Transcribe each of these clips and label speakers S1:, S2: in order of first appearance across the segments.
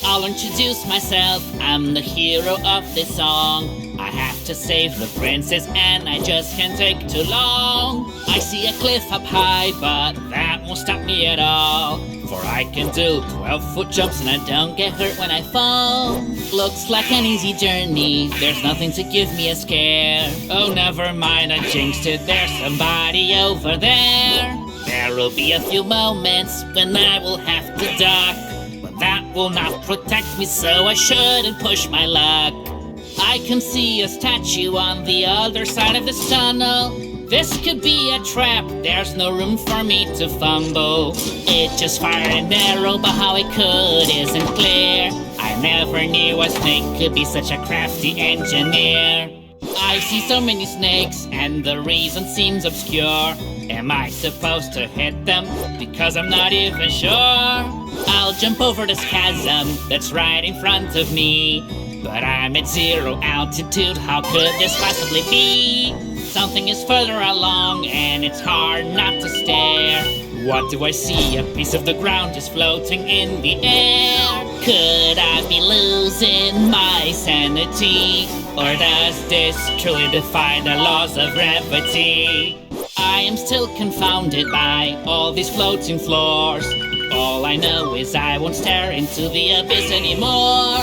S1: I'll introduce myself, I'm the hero of this song. I have to save the princess and I just can't take too long. I see a cliff up high, but that won't stop me at all. For I can do 12-foot jumps and I don't get hurt when I fall. Looks like an easy journey, there's nothing to give me a scare. Oh, never mind, I jinxed it, there's somebody over there. There'll be a few moments when I will have to duck, but that will not protect me, so I shouldn't push my luck. I can see a statue on the other side of this tunnel. This could be a trap, there's no room for me to fumble. It just fired an arrow, but how it could isn't clear. I never knew a snake could be such a crafty engineer. I see so many snakes, and the reason seems obscure. Am I supposed to hit them? Because I'm not even sure. I'll jump over this chasm that's right in front of me, but I'm at 0 altitude, how could this possibly be? Something is further along, and it's hard not to stare. What do I see? A piece of the ground is floating in the air. Could I be losing my sanity? Or does this truly defy the laws of gravity? I am still confounded by all these floating floors. All I know is I won't stare into the abyss anymore.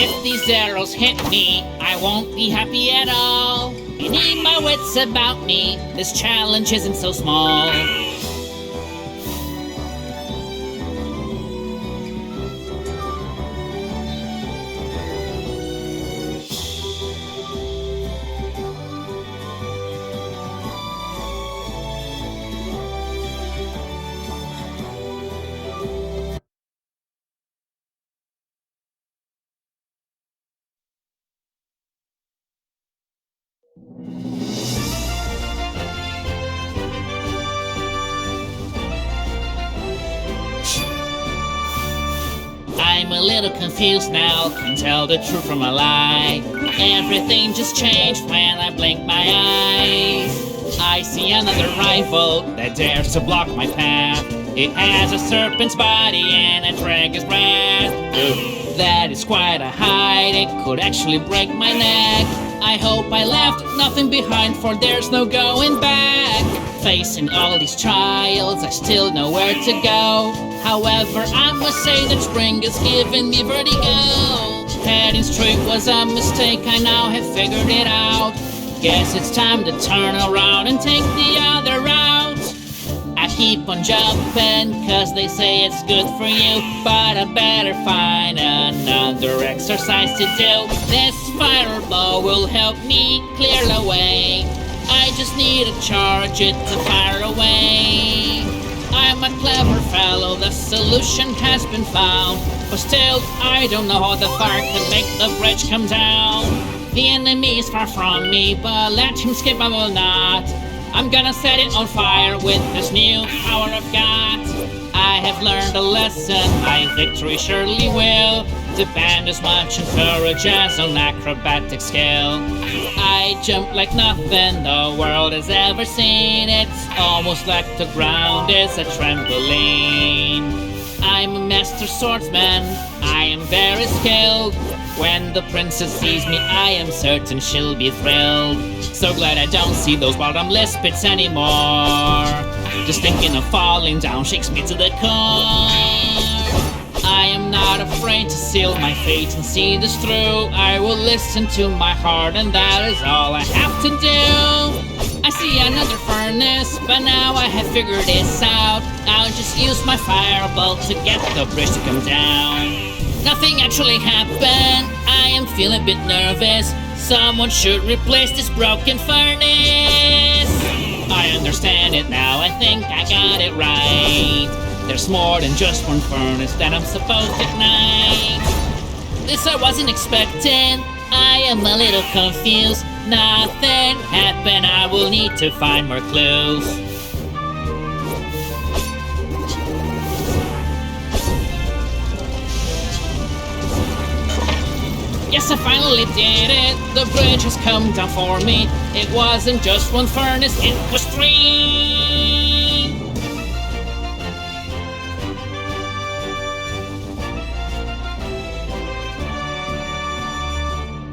S1: If these arrows hit me, I won't be happy at all. I need my wits about me, this challenge isn't so small. I'm a little confused now, can tell the truth from a lie. Everything just changed when I blink my eyes. I see another rival that dares to block my path. It has a serpent's body and a dragon's breath. That is quite a height, it could actually break my neck. I hope I left nothing behind, for there's no going back. Facing all these trials, I still know where to go. However, I must say that spring has given me vertigo. Heading straight was a mistake, I now have figured it out. Guess it's time to turn around and take the other route. I keep on jumping, cause they say it's good for you, but I better find another exercise to do. This fireball will help me clear the way. I just need to charge it to fire away. I'm a clever fellow, the solution has been found, but still, I don't know how the fire can make the bridge come down. The enemy is far from me, but let him skip I will not. I'm gonna set it on fire with this new power I've got. I have learned a lesson, my victory surely will depend as much on courage as on acrobatic skill. I jump like nothing the world has ever seen. It's almost like the ground is a trampoline. I'm a master swordsman, I am very skilled. When the princess sees me, I am certain she'll be thrilled. So glad I don't see those bottomless pits anymore. Just thinking of falling down shakes me to the core. I am not afraid to seal my fate and see this through. I will listen to my heart and that is all I have to do. I see another furnace, but now I have figured this out. I'll just use my fireball to get the bridge to come down. Nothing actually happened, I am feeling a bit nervous. Someone should replace this broken furnace. I understand it now, I think I got it right. There's more than just one furnace that I'm supposed to ignite. This I wasn't expecting, I am a little confused. Nothing happened. I will need to find more clues. Yes, I finally did it. The bridge has come down for me. It wasn't just one furnace, it was 3.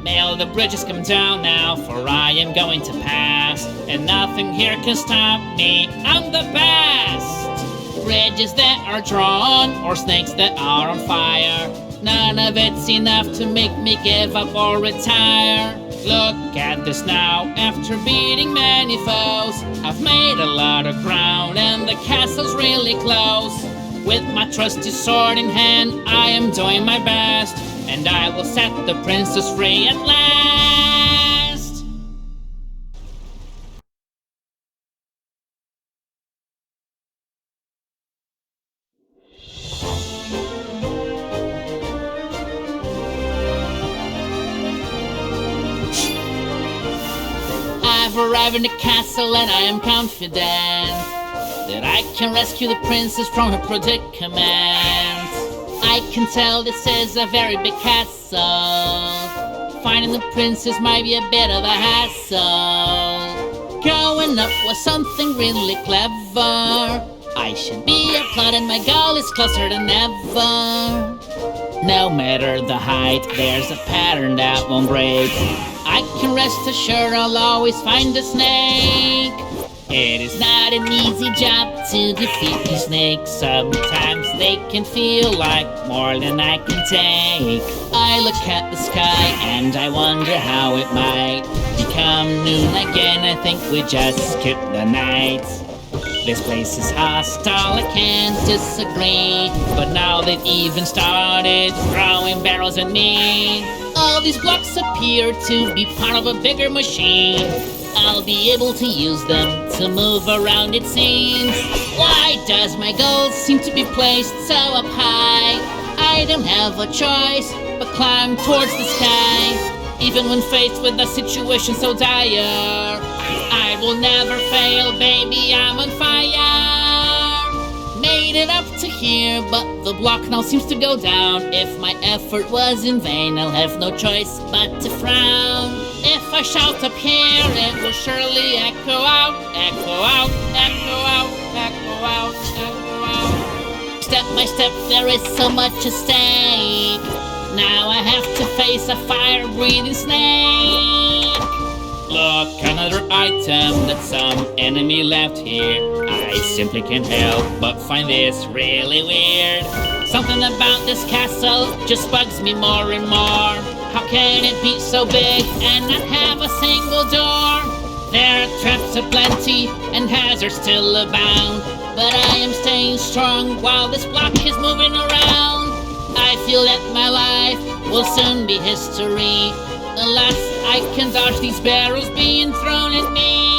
S1: May the bridge has come down now, for I am going to pass. And nothing here can stop me. I'm the best! Bridges that are drawn, or snakes that are on fire. None of it's enough to make me give up or retire. Look at this now, after beating many foes. I've made a lot of ground and the castle's really close. With my trusty sword in hand, I am doing my best. And I will set the princess free at last. I've arrived in the castle and I am confident that I can rescue the princess from her predicament. I can tell this is a very big castle. Finding the princess might be a bit of a hassle. Growing up was something really clever. I should be applauded, my goal is closer than ever. No matter the height, there's a pattern that won't break. I can rest assured I'll always find a snake. It is not an easy job to defeat these snakes. Sometimes they can feel like more than I can take. I look at the sky and I wonder how it might become noon again. I think we just skipped the night. This place is hostile, I can't disagree. But now they've even started throwing barrels at me. All these blocks appear to be part of a bigger machine. I'll be able to use them to move around, it seems. Why does my goal seem to be placed so up high? I don't have a choice but climb towards the sky. Even when faced with a situation so dire, I will never fail, baby, I'm on fire. Made it up to here, but the block now seems to go down. If my effort was in vain, I'll have no choice but to frown. If I shout up here, it will surely echo out, echo out, echo out, echo out, echo out. Step by step, there is so much at stake. Now I have to face a fire-breathing snake. Look, another item that some enemy left here. I simply can't help but find this really weird. Something about this castle just bugs me more and more. How can it be so big and not have a single door? There are traps aplenty and hazards still abound, but I am staying strong while this block is moving around. I feel that my life will soon be history, unless I can dodge these barrels being thrown at me.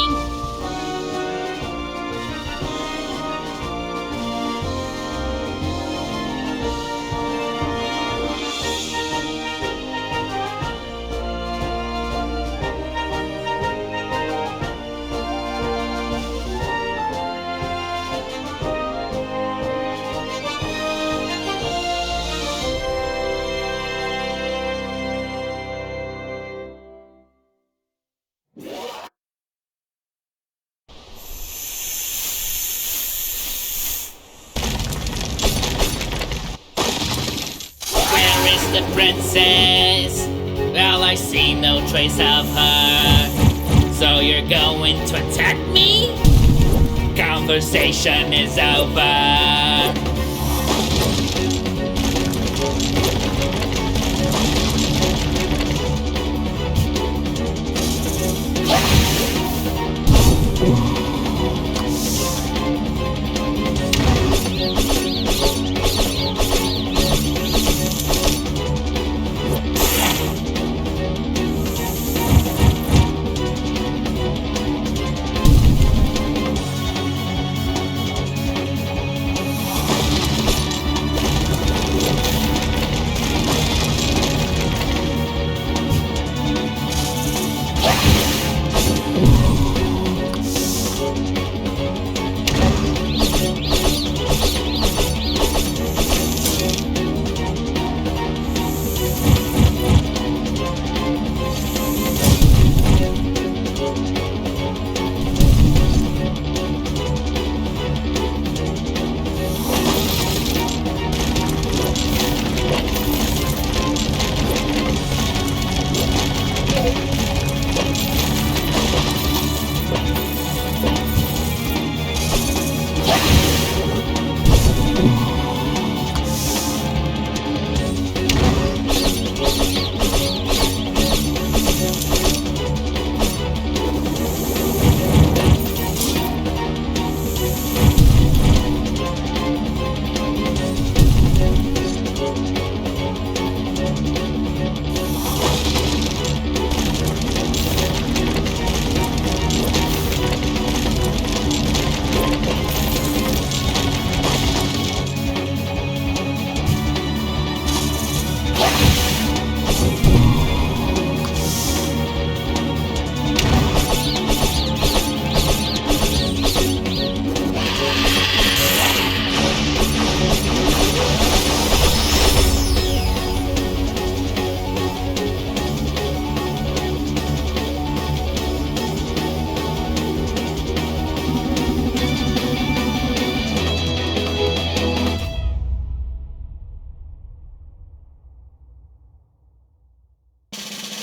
S1: The princess? Well, I see no trace of her. So you're going to attack me? Conversation is over.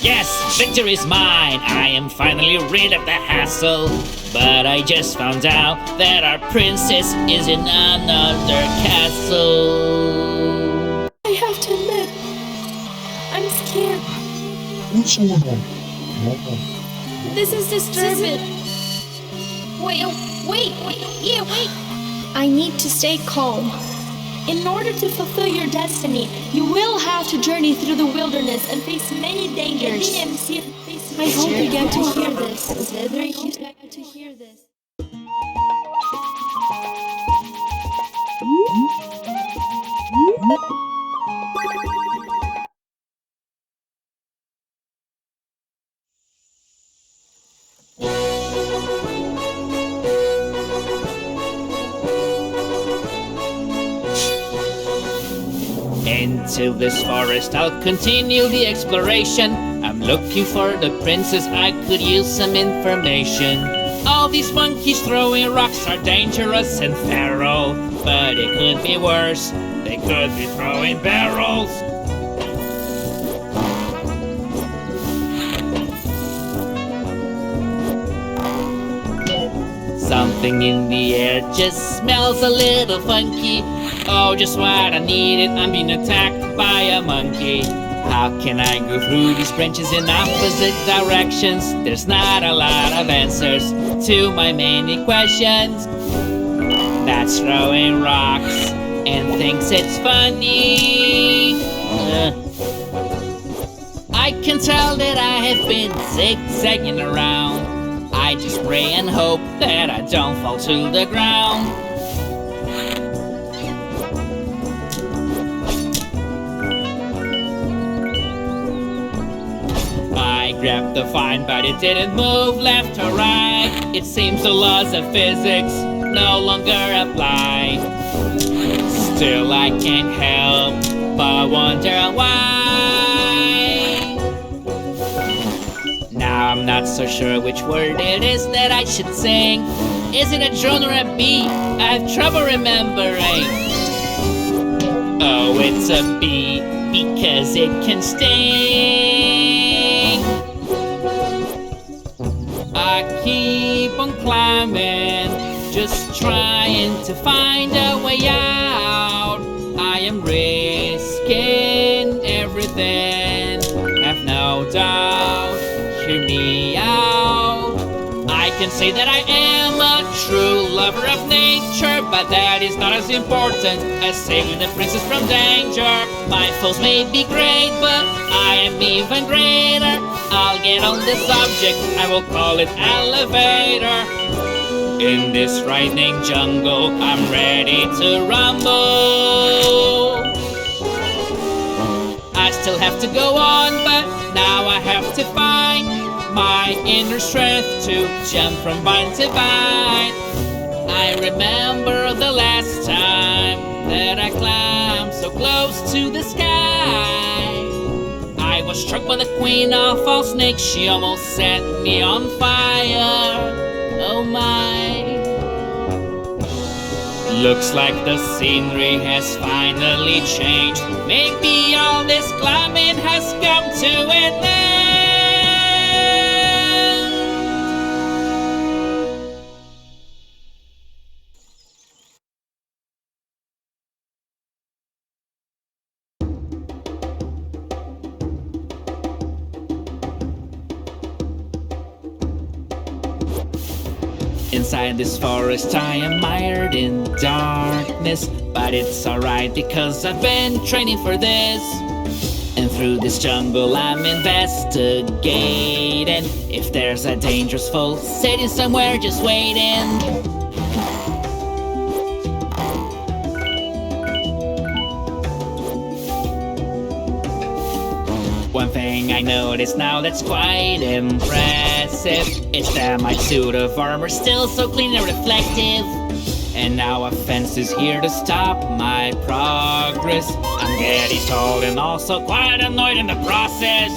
S1: Yes, victory is mine. I am finally rid of the hassle. But I just found out that our princess is in another castle.
S2: I have to admit, I'm scared. This is disturbing. Wait. I need to stay calm. In order to fulfill your destiny, you will have to journey through the wilderness and face many dangers. I hope you get to hear this.
S1: Into this forest, I'll continue the exploration. I'm looking for the princess, I could use some information. All these monkeys throwing rocks are dangerous and feral, but it could be worse. They could be throwing barrels. Something in the air just smells a little funky. Oh, just what I needed, I'm being attacked by a monkey. How can I go through these branches in opposite directions? There's not a lot of answers to my many questions. That's throwing rocks and thinks it's funny. I can tell that I have been zigzagging around. I just pray and hope that I don't fall to the ground. I grabbed the vine, but it didn't move left or right. It seems the laws of physics no longer apply. Still I can't help but wonder why. Now I'm not so sure which word it is that I should sing. Is it a drone or a bee? I have trouble remembering. Oh, it's a bee because it can sting. I keep on climbing, just trying to find a way out. I am risking everything, have no doubt. Hear me out. I can say that I am a true lover of nature, but that is not as important as saving the princess from danger. My foes may be great, but I am even greater. I'll get on this object, I will call it elevator. In this frightening jungle, I'm ready to rumble. I still have to go on, but now I have to find my inner strength to jump from vine to vine. I remember the last time that I climbed so close to the sky. I was struck by the queen of all snakes, she almost set me on fire. Oh my. Looks like the scenery has finally changed. Maybe all this climbing has come to an end. Inside this forest I am mired in darkness, but it's alright because I've been training for this. And through this jungle I'm investigating. If there's a dangerous foe sitting somewhere just waiting. One thing I noticed now that's quite impressive is that my suit of armor's still so clean and reflective. And now a fence is here to stop my progress. I'm getting stalled and also quite annoyed in the process.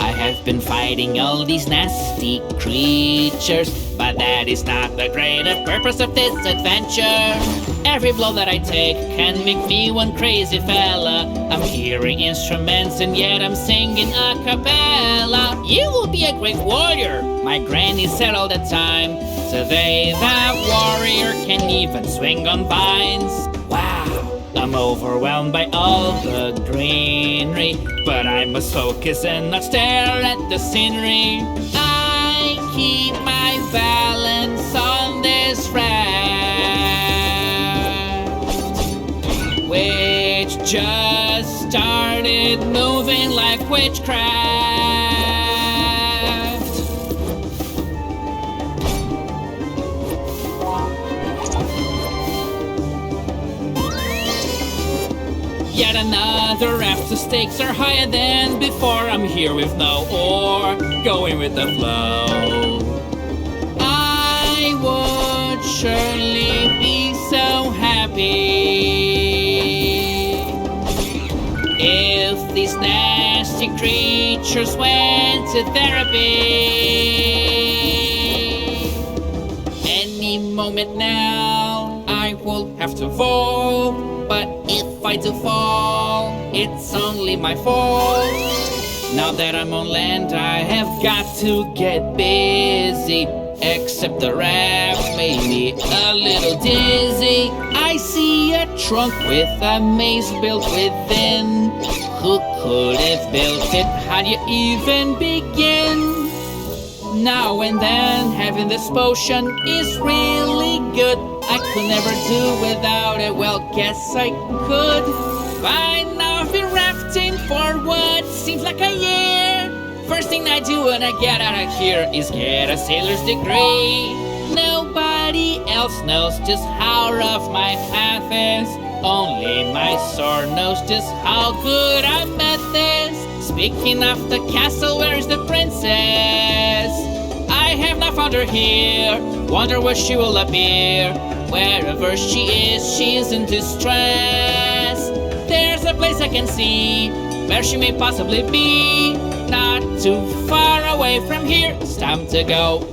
S1: I have been fighting all these nasty creatures, But that is not the greater purpose of this adventure. Every blow that I take can make me one crazy fella. I'm hearing instruments and yet I'm singing a cappella. You will be a great warrior, my granny said all the time. Today that warrior can even swing on vines. Wow, I'm overwhelmed by all the greenery, but I must focus and not stare at the scenery. I keep my balance on this raft, which just started moving like witchcraft. Yet another raft, the stakes are higher than before. I'm here with no oar, going with the flow. I would surely be so happy if these nasty creatures went to therapy. Any moment now, I will have to fall, but if I do fall, it's only my fault. Now that I'm on land, I have got to get busy. Except the raft made me a little dizzy. I see a trunk with a maze built within. Who could have built it? How do you even begin? Now and then, having this potion is really good. I could never do without it, well, guess I could. By now I've been rafting for what seems like a year. First thing I do when I get out of here is get a sailor's degree. Nobody else knows just how rough my path is. Only my sword knows just how good I'm at this. Speaking of the castle, where is the princess? I have not found her here. Wonder where she will appear. Wherever she is in distress. There's a place I can see where she may possibly be. Not too far away from here. It's time to go.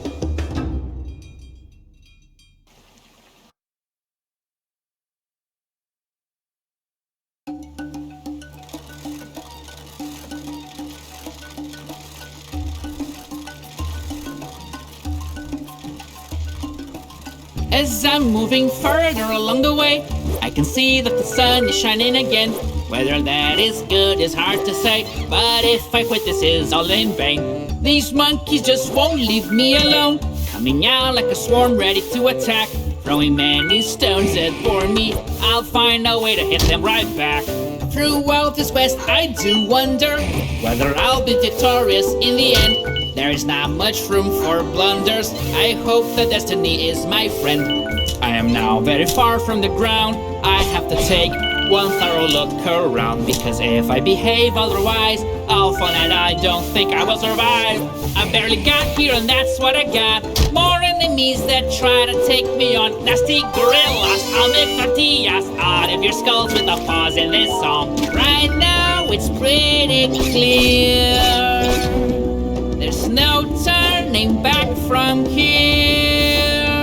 S1: As I'm moving further along the way, I can see that the sun is shining again. Whether that is good is hard to say, but if I quit, this is all in vain. These monkeys just won't leave me alone, coming out like a swarm ready to attack, throwing many stones at for me. I'll find a way to hit them right back. Throughout this quest, I do wonder whether I'll be victorious in the end. There is not much room for blunders. I hope that destiny is my friend. I am now very far from the ground. I have to take one thorough look around, because if I behave otherwise, I'll find that I don't think I will survive. I barely got here and that's what I got. More enemies that try to take me on. Nasty gorillas, I'll make tortillas out of your skulls with a pause in this song. Right now it's pretty clear. There's no turning back from here.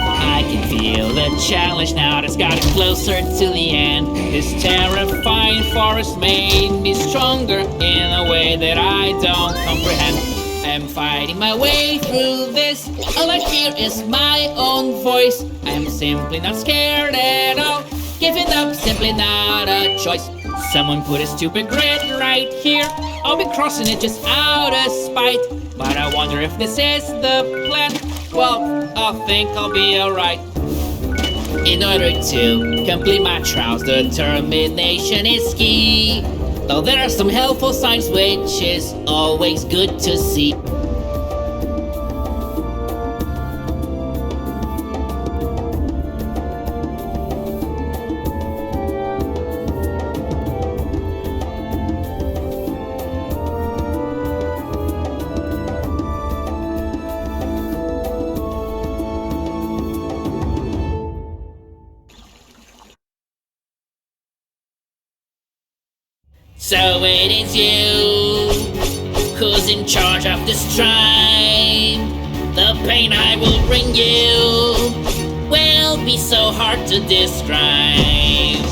S1: I can feel the challenge now that's gotten closer to the end. This terrifying forest made me stronger in a way that I don't comprehend. I'm fighting my way through this. All I hear is my own voice. I'm simply not scared at all. Giving up, simply not a choice. Someone put a stupid grid right here. I'll be crossing it just out of spite. But I wonder if this is the plan. Well, I think I'll be alright. In order to complete my trials, determination is key. Though there are some helpful signs, which is always good to see. So it is you who's in charge of this tribe. The bring you will be so hard to describe.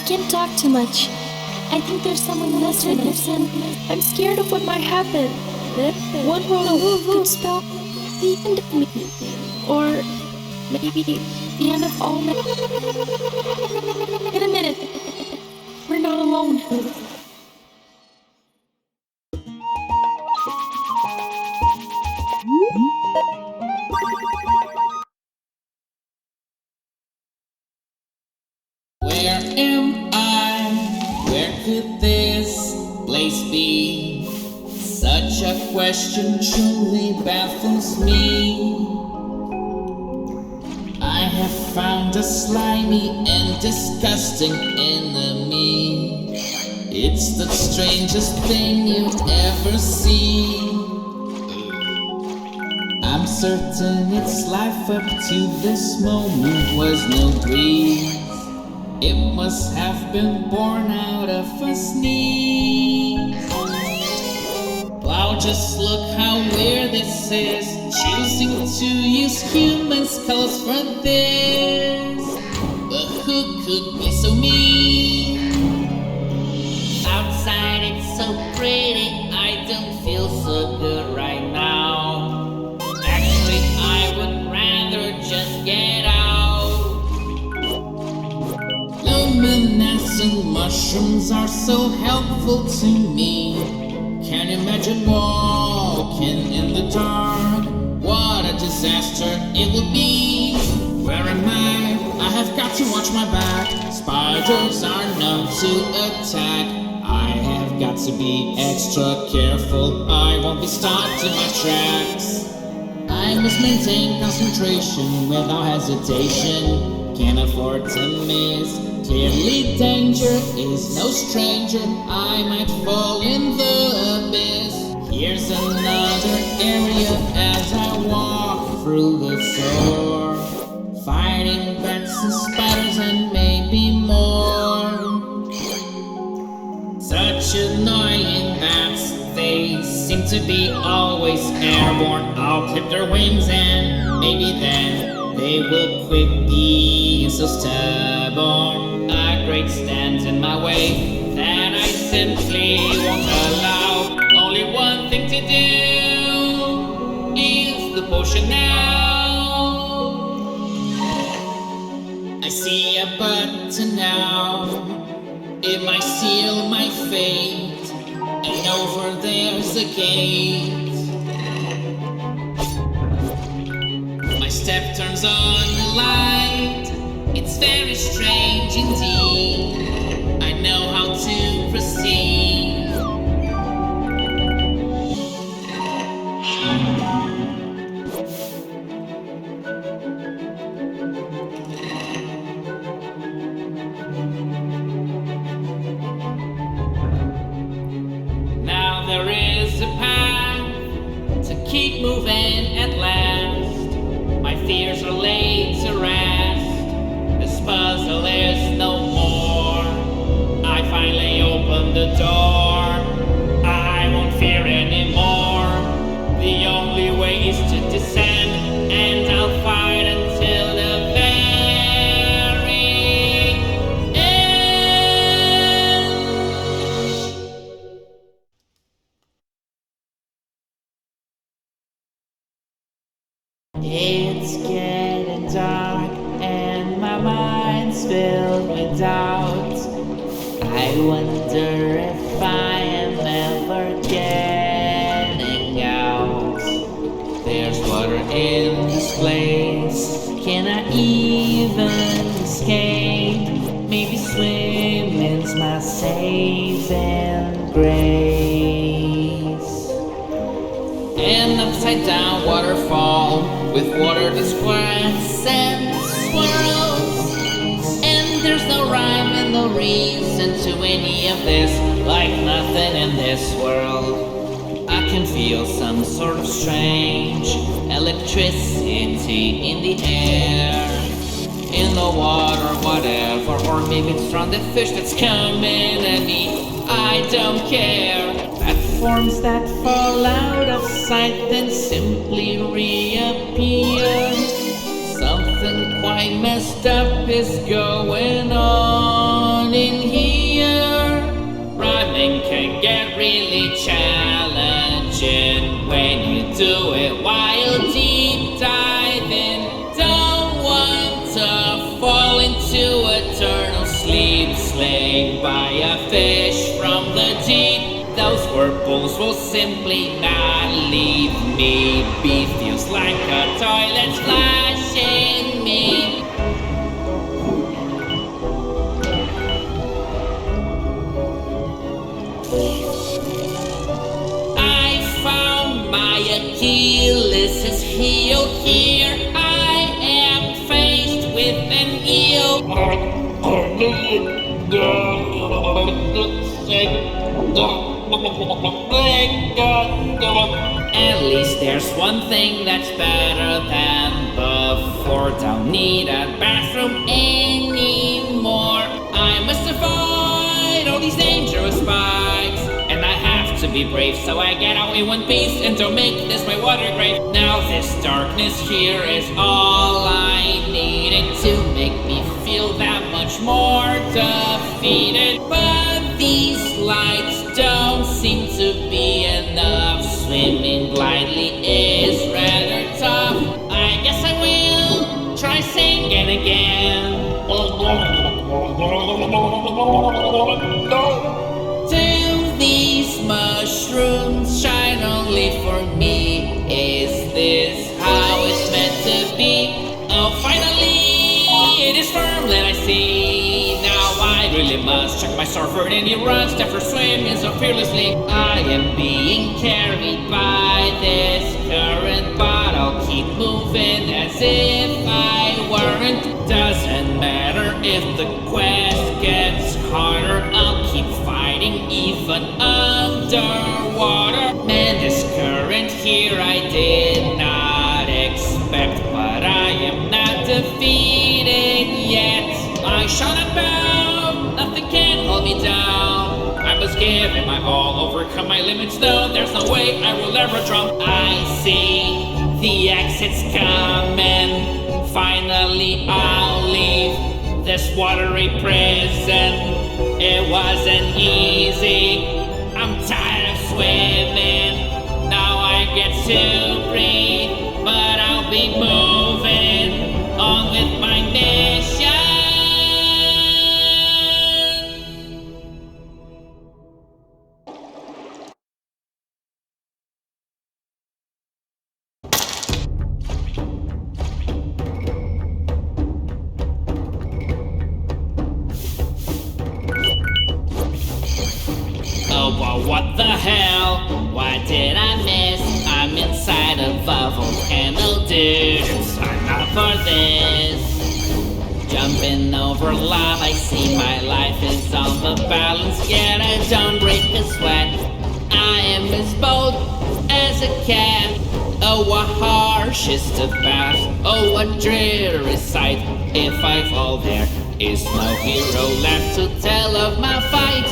S2: Can't talk too much. I think there's someone listening. I'm scared of what might happen. One wrong move could spell the end of me. Or maybe the end of all men. In a minute. We're not alone.
S1: Where am I? Where could this place be? Such a question truly baffles me. I have found a slimy and disgusting enemy. It's the strangest thing you ever see. I'm certain its life up to this moment was no breeze. It must have been born out of a sneeze. Wow, just look how weird this is, choosing to use human skulls for this. But who could be so mean? Outside it's so pretty, I don't feel so good right now. Actually, I would rather just get out. Luminescent mushrooms are so helpful to me. Can't imagine walking in the dark. What a disaster it would be. Where am I have got to watch my back. Spiders are known to attack. I have got to be extra careful. I won't be stopped in my tracks. I must maintain concentration without hesitation. Can't afford to miss. Clearly danger is no stranger. I might fall in the abyss. Here's another area as I walk through the floor, fighting bats and spiders and maybe more. Such annoying bats, they seem to be always airborne. I'll clip their wings and maybe then they will quit being so stubborn. A great stands in my way that I simply won't allow. Only one thing to do is the potion ocean now. I see a button now. It might seal my fate. And over there's a gate. My step turns on the light. It's very strange indeed. I know how to proceed. Now there is a path to keep moving at last. My fears are laid to rest. This puzzle is no more. I finally opened the door. I won't fear anymore. The only way is to descend, and I'll fight until the very end. It's getting dark and my mind's filled with doubt. I wonder if I am ever getting out. There's water in this place. Can I even escape? Maybe swimming's my saving grace. An upside down waterfall with water that squirts and swirls. And there's no rhyme and no reason to any of this, like nothing in this world. I can feel some sort of strange electricity in the air, in the water, whatever. Or maybe it's from the fish that's coming at me. I don't care. Platforms that fall out of sight then simply reappear. Something quite messed up is going on in here. Rhyming can get really challenging when you do it while deep diving. Don't want to fall into eternal sleep, slain by a fish from the deep. Those whirlpools will simply not leave me be. Feels like a toilet flashing me. I found my Achilles' heel here. I am faced with an eel. At least there's one thing that's better than before. Don't need a bathroom anymore. I must avoid all these dangerous spikes, and I have to be brave, so I get out in one piece and don't make this my water grave. Now this darkness here is all I needed to make me feel that much more defeated. But these lights don't seem to be enough. Swimming blindly is rather tough. I guess I will try singing again. Do these mushrooms shine only for me? Is this how it's meant to be? Oh, finally, it is firmly I see. Now I really must check my surfer, and he runs after swimming so fearlessly. I am being carried by this current, but I'll keep moving as if I weren't. Doesn't matter if the quest gets harder, I'll keep fighting even underwater. Man, this current here I did not expect, but I am not defeated yet. I shall not bow, nothing can hold me down. I must give it my all, overcome my limits, though there's no way I will ever drown. I see the exit's coming. Finally I'll leave this watery prison. It wasn't easy. I'm tired of swimming. Now I get to breathe, but keep moving on with my mission. Oh, well, what the hell? What did I miss? I'm inside of a volcano, dude. I'm not for this. Jumping over lava, I see my life is on the balance, yet I don't break a sweat. I am as bold as a cat. Oh, what harshest of paths. Oh, what dreary sight. If I fall, there is no hero left to tell of my fight.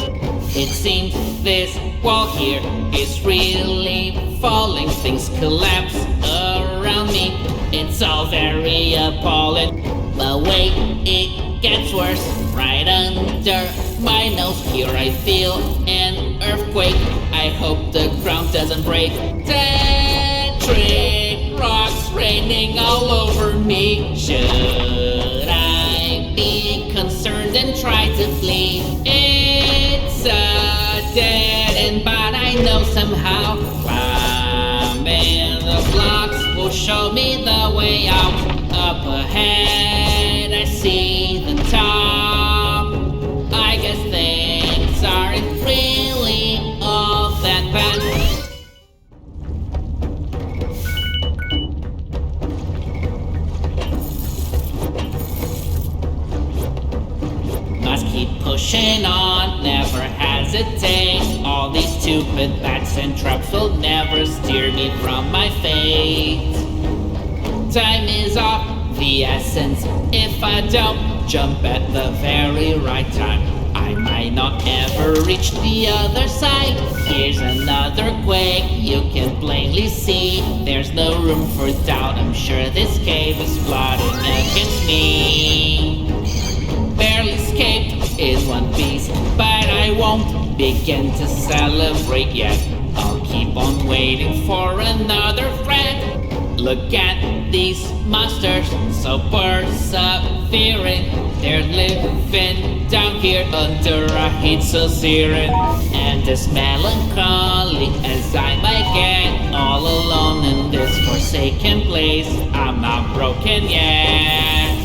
S1: It seems this wall here is really falling. Things collapse around me. It's all very appalling. But wait, it gets worse. Right under my nose here I feel an earthquake. I hope the ground doesn't break. Trick rocks raining all over me. Should I be concerned and try to flee? It's a dead end, but I know somehow climbing the blocks will show me the way out. Up ahead I see the top. I guess things aren't really all that bad. Must keep pushing on, never hesitate. All these stupid bats and traps will never steer me from my fate. Time is of the essence. If I don't jump at the very right time, I might not ever reach the other side. Here's another quake, you can plainly see. There's no room for doubt, I'm sure this cave is plotting against me. Barely escaped in one piece, but I won't begin to celebrate yet. I'll keep on waiting for another threat. Look at these monsters, so persevering. They're living down here under a heat so searing. And as melancholy as I might get, all alone in this forsaken place, I'm not broken yet.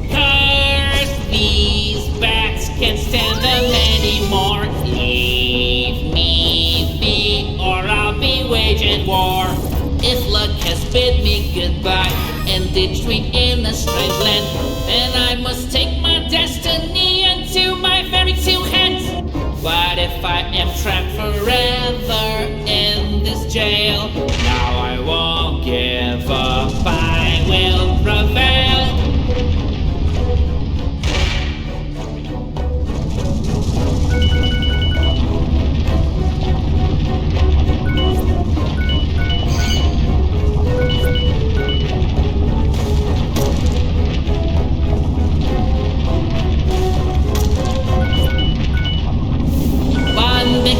S1: Curse these bats, can't stand them anymore. Leave me be, or I'll be waging war. If luck has bid me goodbye and ditched me in a strange land, then I must take my destiny into my very two hands. What if I am trapped forever in this jail? Now I won't give up, I will prevail.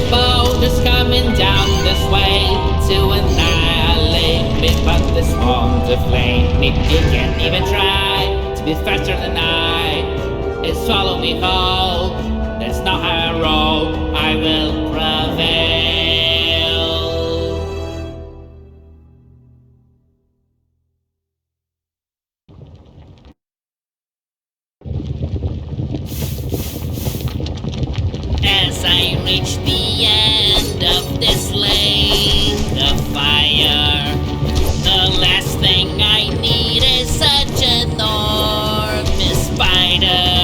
S1: Boulders coming down this way to annihilate me, but this won't deflate me. You can't even try to be faster than I. It swallow me whole. That's not how I roll. I will prevail. As I reach the end of this lake of fire, the last thing I need is such an enormous spider.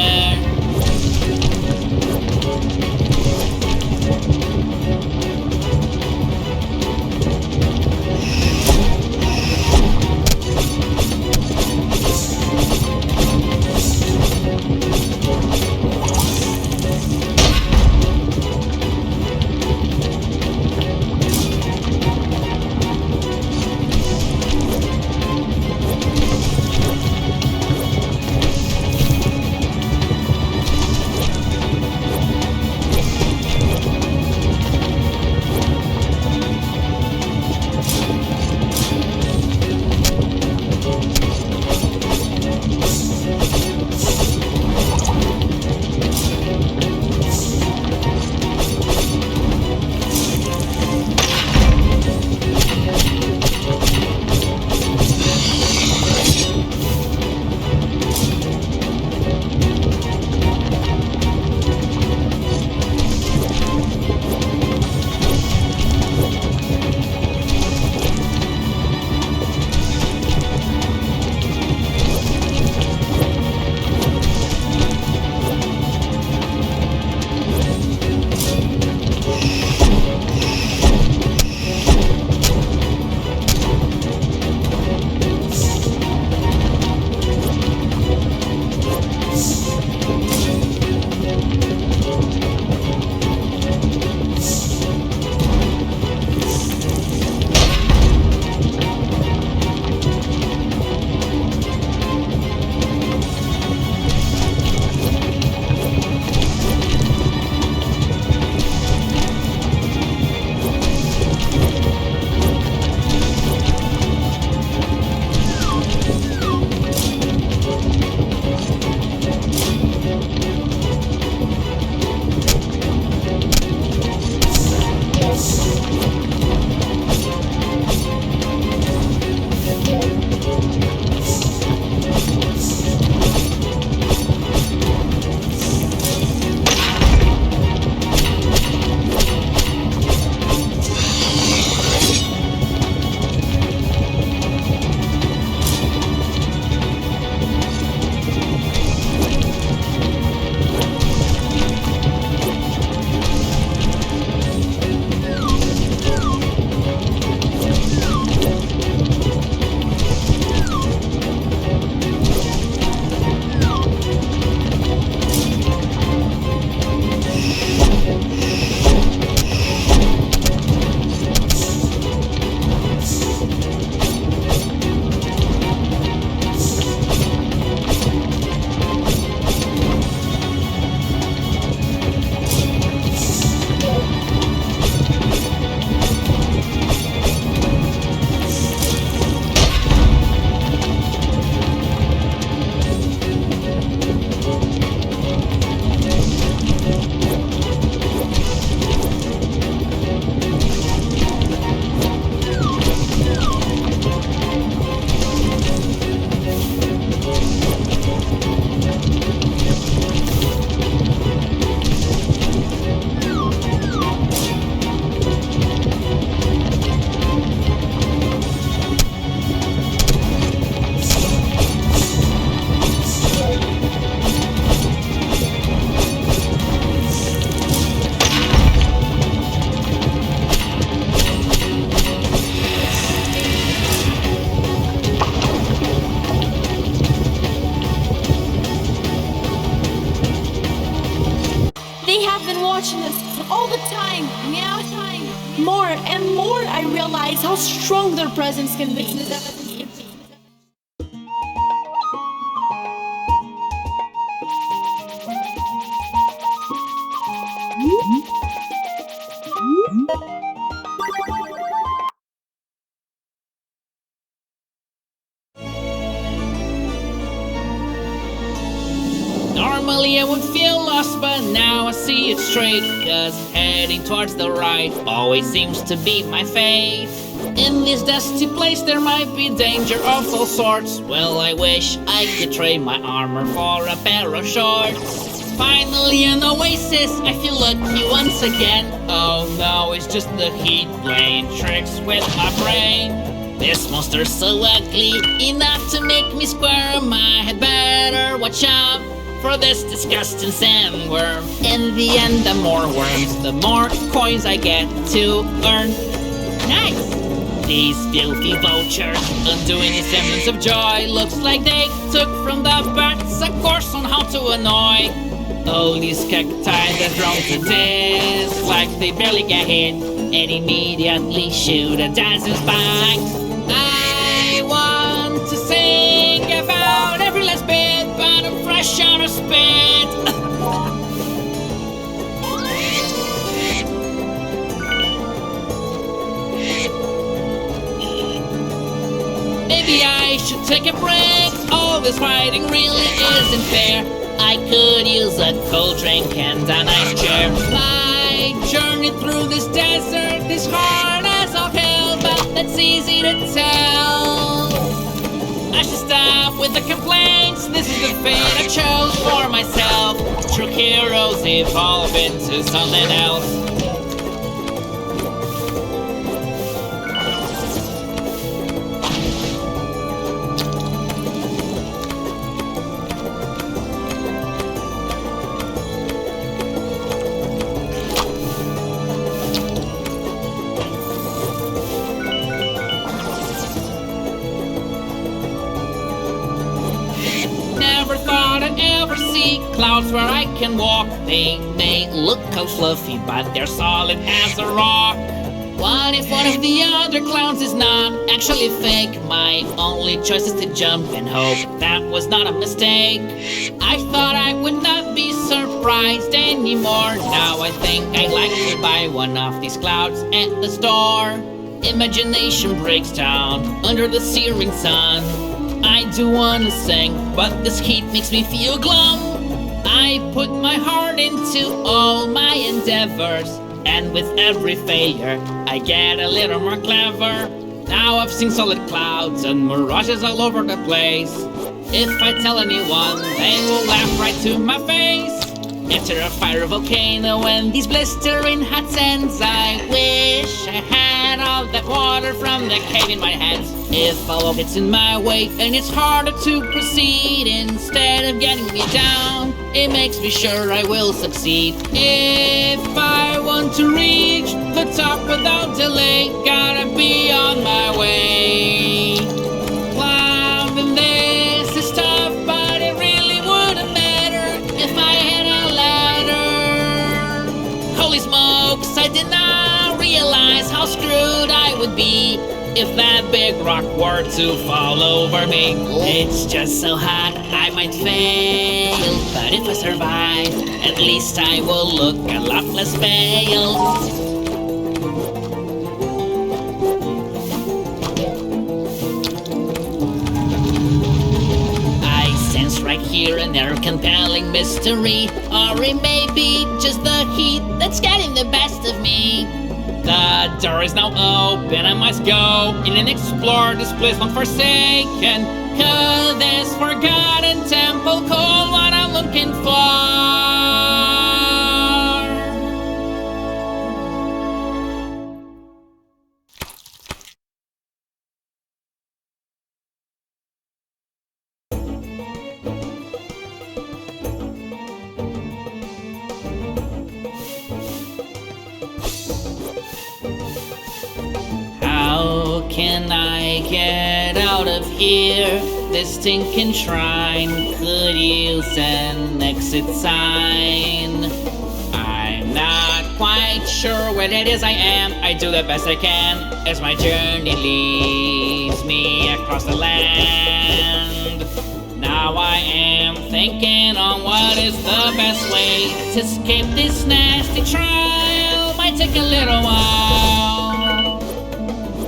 S2: watching us all the time. Yeah, more and more I realize how strong their presence can be.
S1: Normally I would feel lost, but now I see it straight, 'cause heading towards the right always seems to be my fate. In this dusty place there might be danger of all sorts. Well, I wish I could trade my armor for a pair of shorts. Finally an oasis, I feel lucky once again. Oh no, it's just the heat playing tricks with my brain. This monster's so ugly, enough to make me squirm. I had better watch out for this disgusting sandworm. In the end, the more worms, the more coins I get to earn. Nice! These filthy vultures, undoing a semblance of joy. Looks like they took from the bats a course on how to annoy. Oh, these cacti that thrown to this, like they barely get hit, and immediately shoot a dancing spike. I want to sing about every last bit, but I'm fresh out of spit. Maybe I should take a break. All this fighting really isn't fair. I could use a cold drink and a nice chair. My journey through this desert is hard as all hell, but that's easy to tell. I should stop with the complaints. This is the fate I chose for myself. True heroes evolve into something else. Clouds where I can walk, they may look all fluffy, but they're solid as a rock. What if one of the other clouds is not actually fake? My only choice is to jump and hope that was not a mistake. I thought I would not be surprised anymore. Now I think I'd like to buy one of these clouds at the store. Imagination breaks down under the searing sun. I do wanna sing, but this heat makes me feel glum. I put my heart into all my endeavors, and with every failure, I get a little more clever. Now I've seen solid clouds and mirages all over the place. If I tell anyone, they will laugh right to my face. Enter a fire volcano and these blistering hot sands. I wish I had all that water from the cave in my hands. If all gets in my way and it's harder to proceed, instead of getting me down, it makes me sure I will succeed. If I want to reach the top without delay, gotta be on my way. Climbing this is tough, but it really wouldn't matter if I had a ladder. Holy smokes, I did not realize how screwed I would be if that big rock were to fall over me. It's just so hot, I might fail, but if I survive, at least I will look a lot less pale. I sense right here an air-compelling mystery, or it may be just the heat that's getting the best of me. The door is now open, I must go in and explore this place long forsaken, 'cause this forgotten temple called what I'm looking for. How can I get out of here? This stinking shrine could use an exit sign. I'm not quite sure what it is I am. I do the best I can as my journey leads me across the land. Now I am thinking on what is the best way to escape this nasty trial. Might take a little while.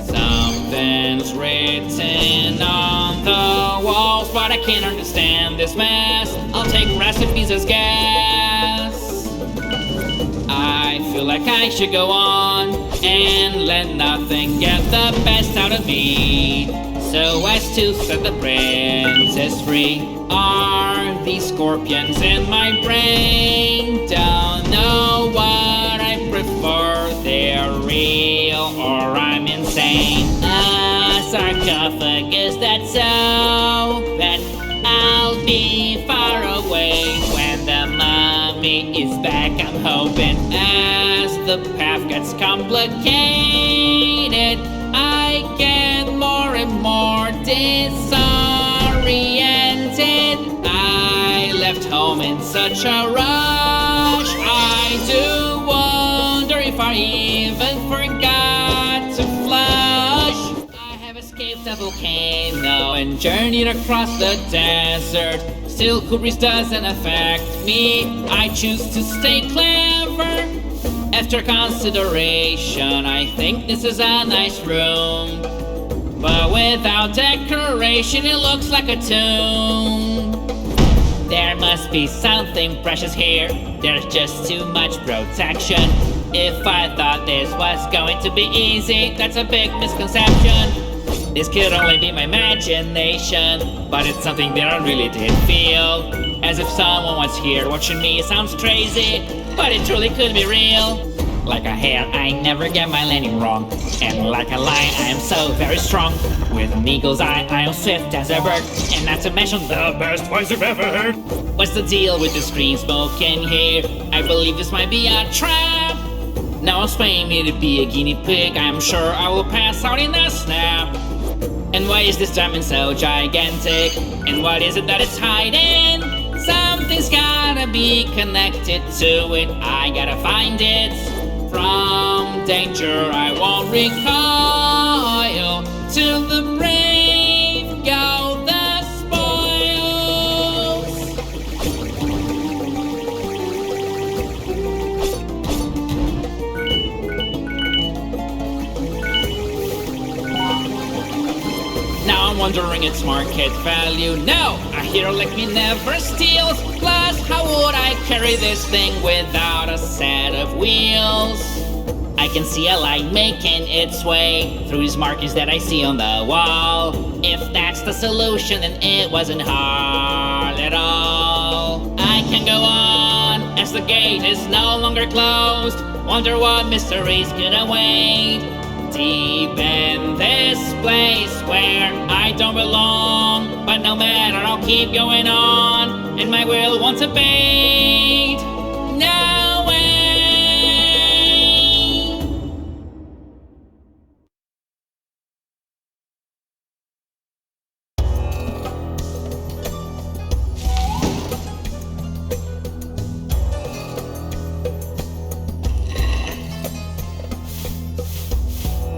S1: Something's written on the walls, but I can't understand this mess. I'll take recipes as gas. I feel like I should go on and let nothing get the best out of me, so as to set the princess free. Are these scorpions in my brain? Don't know what I prefer, they're real or I'm insane. A sarcophagus that's so bad, I'll be far away when the mummy is back, I'm hoping. As the path gets complicated, I get more and more disoriented. I left home in such a rush, I do wonder if I even forgot to flush. I have escaped a volcano and journeyed across the desert. Still, cool breeze doesn't affect me, I choose to stay clever. After consideration, I think this is a nice room, but without decoration, it looks like a tomb. There must be something precious here, there's just too much protection. If I thought this was going to be easy, that's a big misconception. This could only be my imagination, but it's something that I really did feel. As if someone was here watching me. It sounds crazy, but it truly could be real. Like a hare, I never get my landing wrong, and like a lion, I am so very strong. With an eagle's eye, I am swift as a bird, and not to mention the best voice you've ever heard. What's the deal with the green smoke in here? I believe this might be a trap. Now it's paying me to be a guinea pig, I'm sure I will pass out in a snap. And why is this diamond so gigantic? And what is it that it's hiding? Something's gotta be connected to it, I gotta find it. From danger I won't recoil, to the brave go the spoils. Now I'm wondering its market value. No, a hero like me never steals. Plus, how would I carry this thing without a set of wheels? I can see a light making its way through these markings that I see on the wall. If that's the solution, then it wasn't hard at all. I can go on as the gate is no longer closed. Wonder what mysteries could await deep in this place where I don't belong. But no matter, I'll keep going on, and my will won't abate. No way.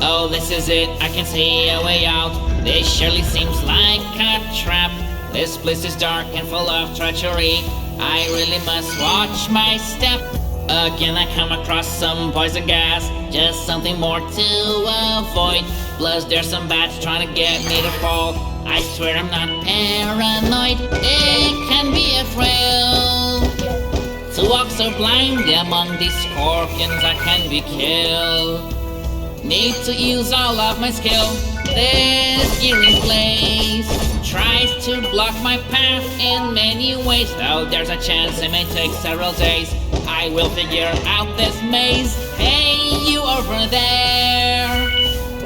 S1: Oh, this is it, I can see a way out. This surely seems like a trap. This place is dark and full of treachery. I really must watch my step. Again I come across some poison gas, just something more to avoid. Plus there's some bats trying to get me to fall. I swear I'm not paranoid. It can be a thrill to walk so blind among these scorpions I can be killed. Need to use all of my skill. This gear in place tries to block my path in many ways. Though there's a chance it may take several days, I will figure out this maze. Hey, you over there,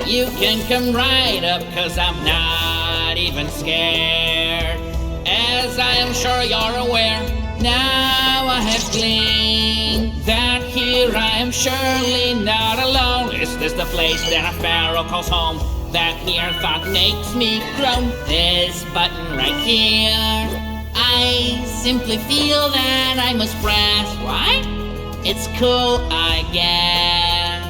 S1: you can come right up, cause I'm not even scared. As I am sure you're aware, now I have gleaned that here I am surely not alone. Is this the place that a pharaoh calls home? That mere thought makes me groan. This button right here, I simply feel that I must press. What? It's cool, I guess.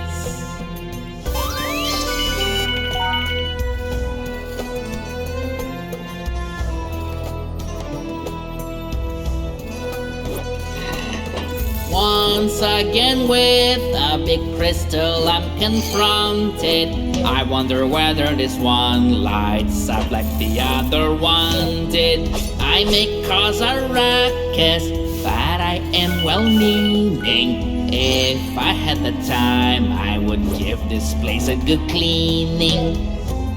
S1: Once again with a big crystal I'm confronted. I wonder whether this one lights up like the other one did. I may cause a ruckus, but I am well-meaning. If I had the time, I would give this place a good cleaning.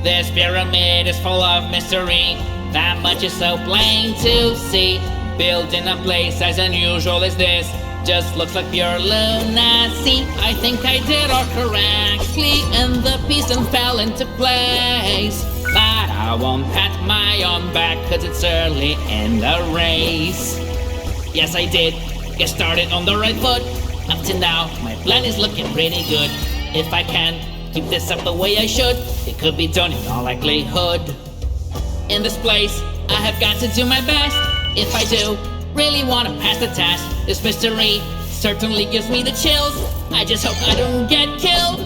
S1: This pyramid is full of mystery, that much is so plain to see. Built in a place as unusual as this just looks like pure lunacy. I think I did all correctly and the pieces fell into place. But I won't pat my own back cause it's early in the race. Yes, I did get started on the right foot. Up to now, my plan is looking pretty good. If I can keep this up the way I should, it could be done in all likelihood. In this place, I have got to do my best. If I do really want to pass the test, this mystery certainly gives me the chills. I just hope I don't get killed.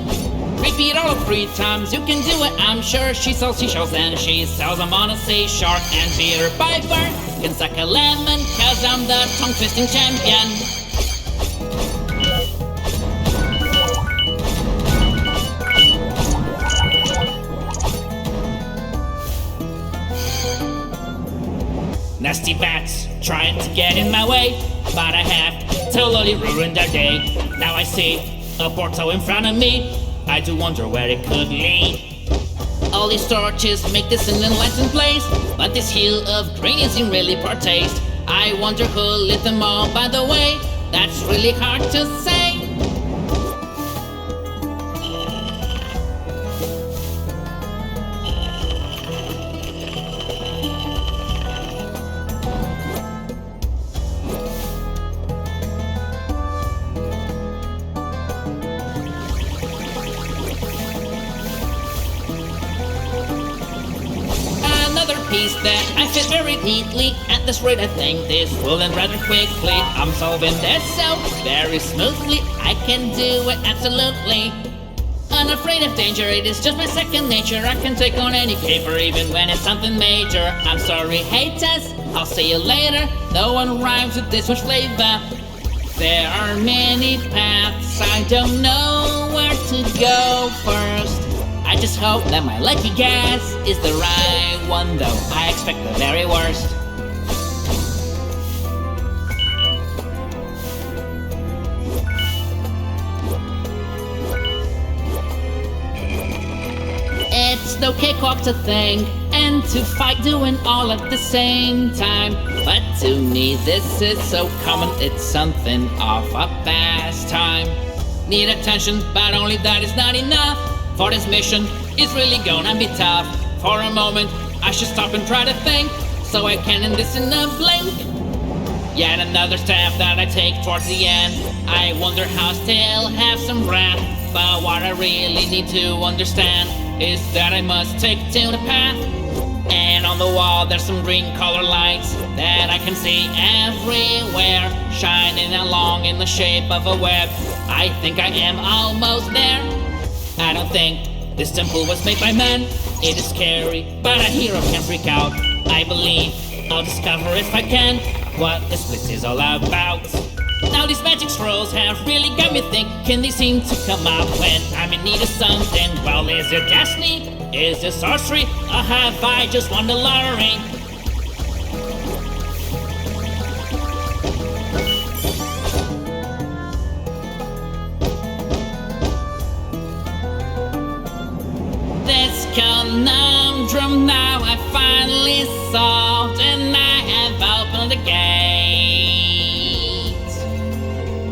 S1: Repeat all 3 times, you can do it, I'm sure. She sells seashells and she sells them on a seashore. And Peter Piper can suck a lemon cause I'm the tongue-twisting champion. Nasty bats trying to get in my way, but I have totally ruined their day. Now I see a portal in front of me, I do wonder where it could lead. All these torches make this an enlightened place, but this hill of green isn't really poor taste. I wonder who lit them all, by the way, that's really hard to say. That I fit very neatly. At this rate I think this will end rather quickly. I'm solving this so very smoothly. I can do it absolutely. Unafraid of danger, it is just my second nature. I can take on any caper even when it's something major. I'm sorry haters, I'll see you later. No one rhymes with this much flavor. There are many paths, I don't know where to go first. I just hope that my lucky guess is the right one, though I expect the very worst. It's no cakewalk to think and to fight doing all at the same time. But to me this is so common, it's something of a pastime. Need attention, but only that is not enough. For this mission, it's really gonna be tough. For a moment, I should stop and try to think, so I can end this in a blink. Yet another step that I take towards the end. I wonder how I still have some breath. But what I really need to understand is that I must take to the path. And on the wall there's some green color lights that I can see everywhere, shining along in the shape of a web. I think I am almost there. I don't think this temple was made by man. It is scary, but a hero can freak out. I believe I'll discover if I can what this place is all about. Now these magic scrolls have really got me thinking. They seem to come up when I'm in need of something. Well, is it destiny? Is it sorcery? Or have I just won the lottery? This conundrum now I finally solved, and I have opened the gate.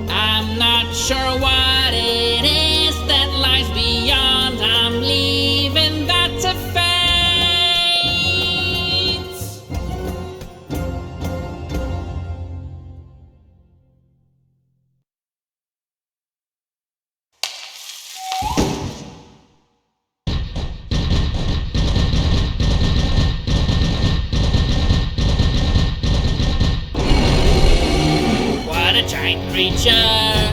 S1: I'm not sure what it is that lies beyond. I'm leaving that to fate. What a giant creature!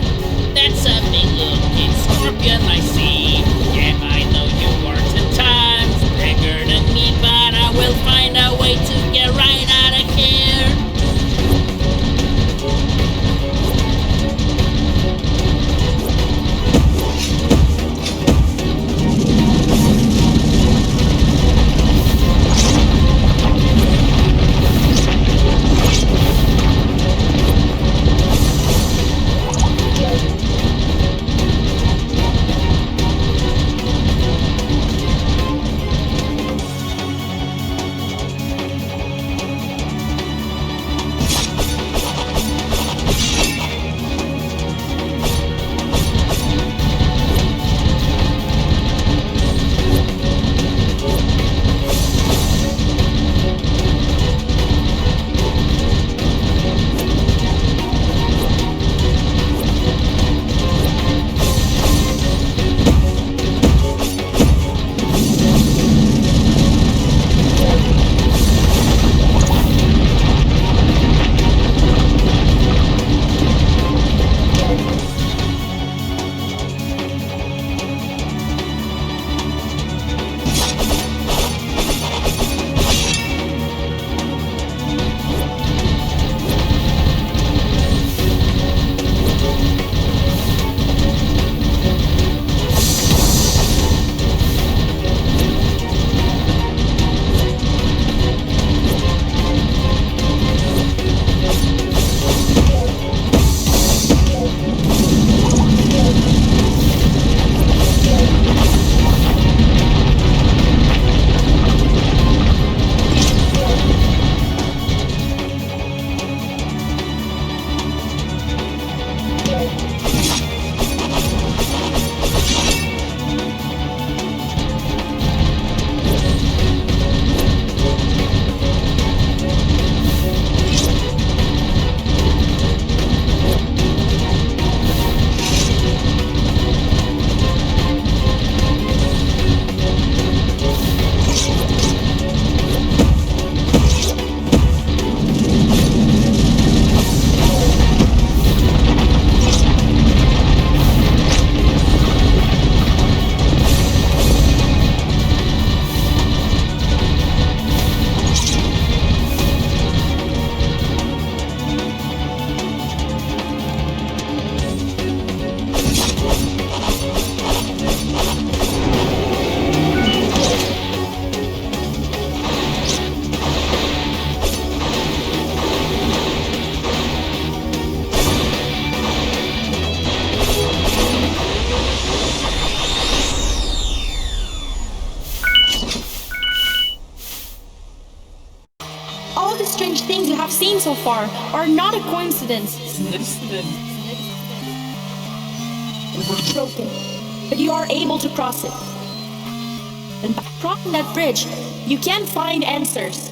S1: champion I see. Yeah, I know you are 10 times bigger than me, but I will find a way to get right out of here.
S2: strange things you have seen so far are not a coincidence. It's broken, but you are able to cross it. And by crossing that bridge, you can find answers.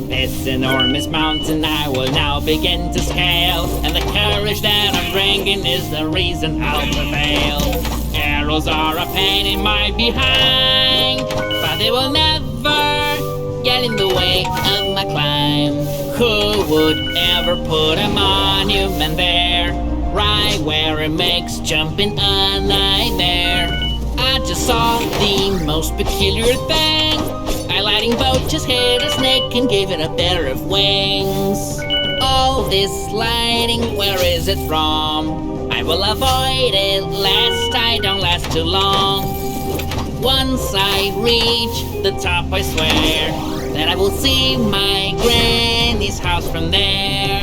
S1: This enormous mountain I will now begin to scale, and the courage that I'm bringing is the reason I'll prevail. Arrows are a pain in my behind, but they will never get in the way of my climb. Who would ever put a monument there, right where it makes jumping a nightmare? I just saw the most peculiar thing. A lightning bolt just hit a snake and gave it a pair of wings. All this lightning, where is it from? I will avoid it lest I don't last too long. Once I reach the top, I swear that I will see my granny's house from there.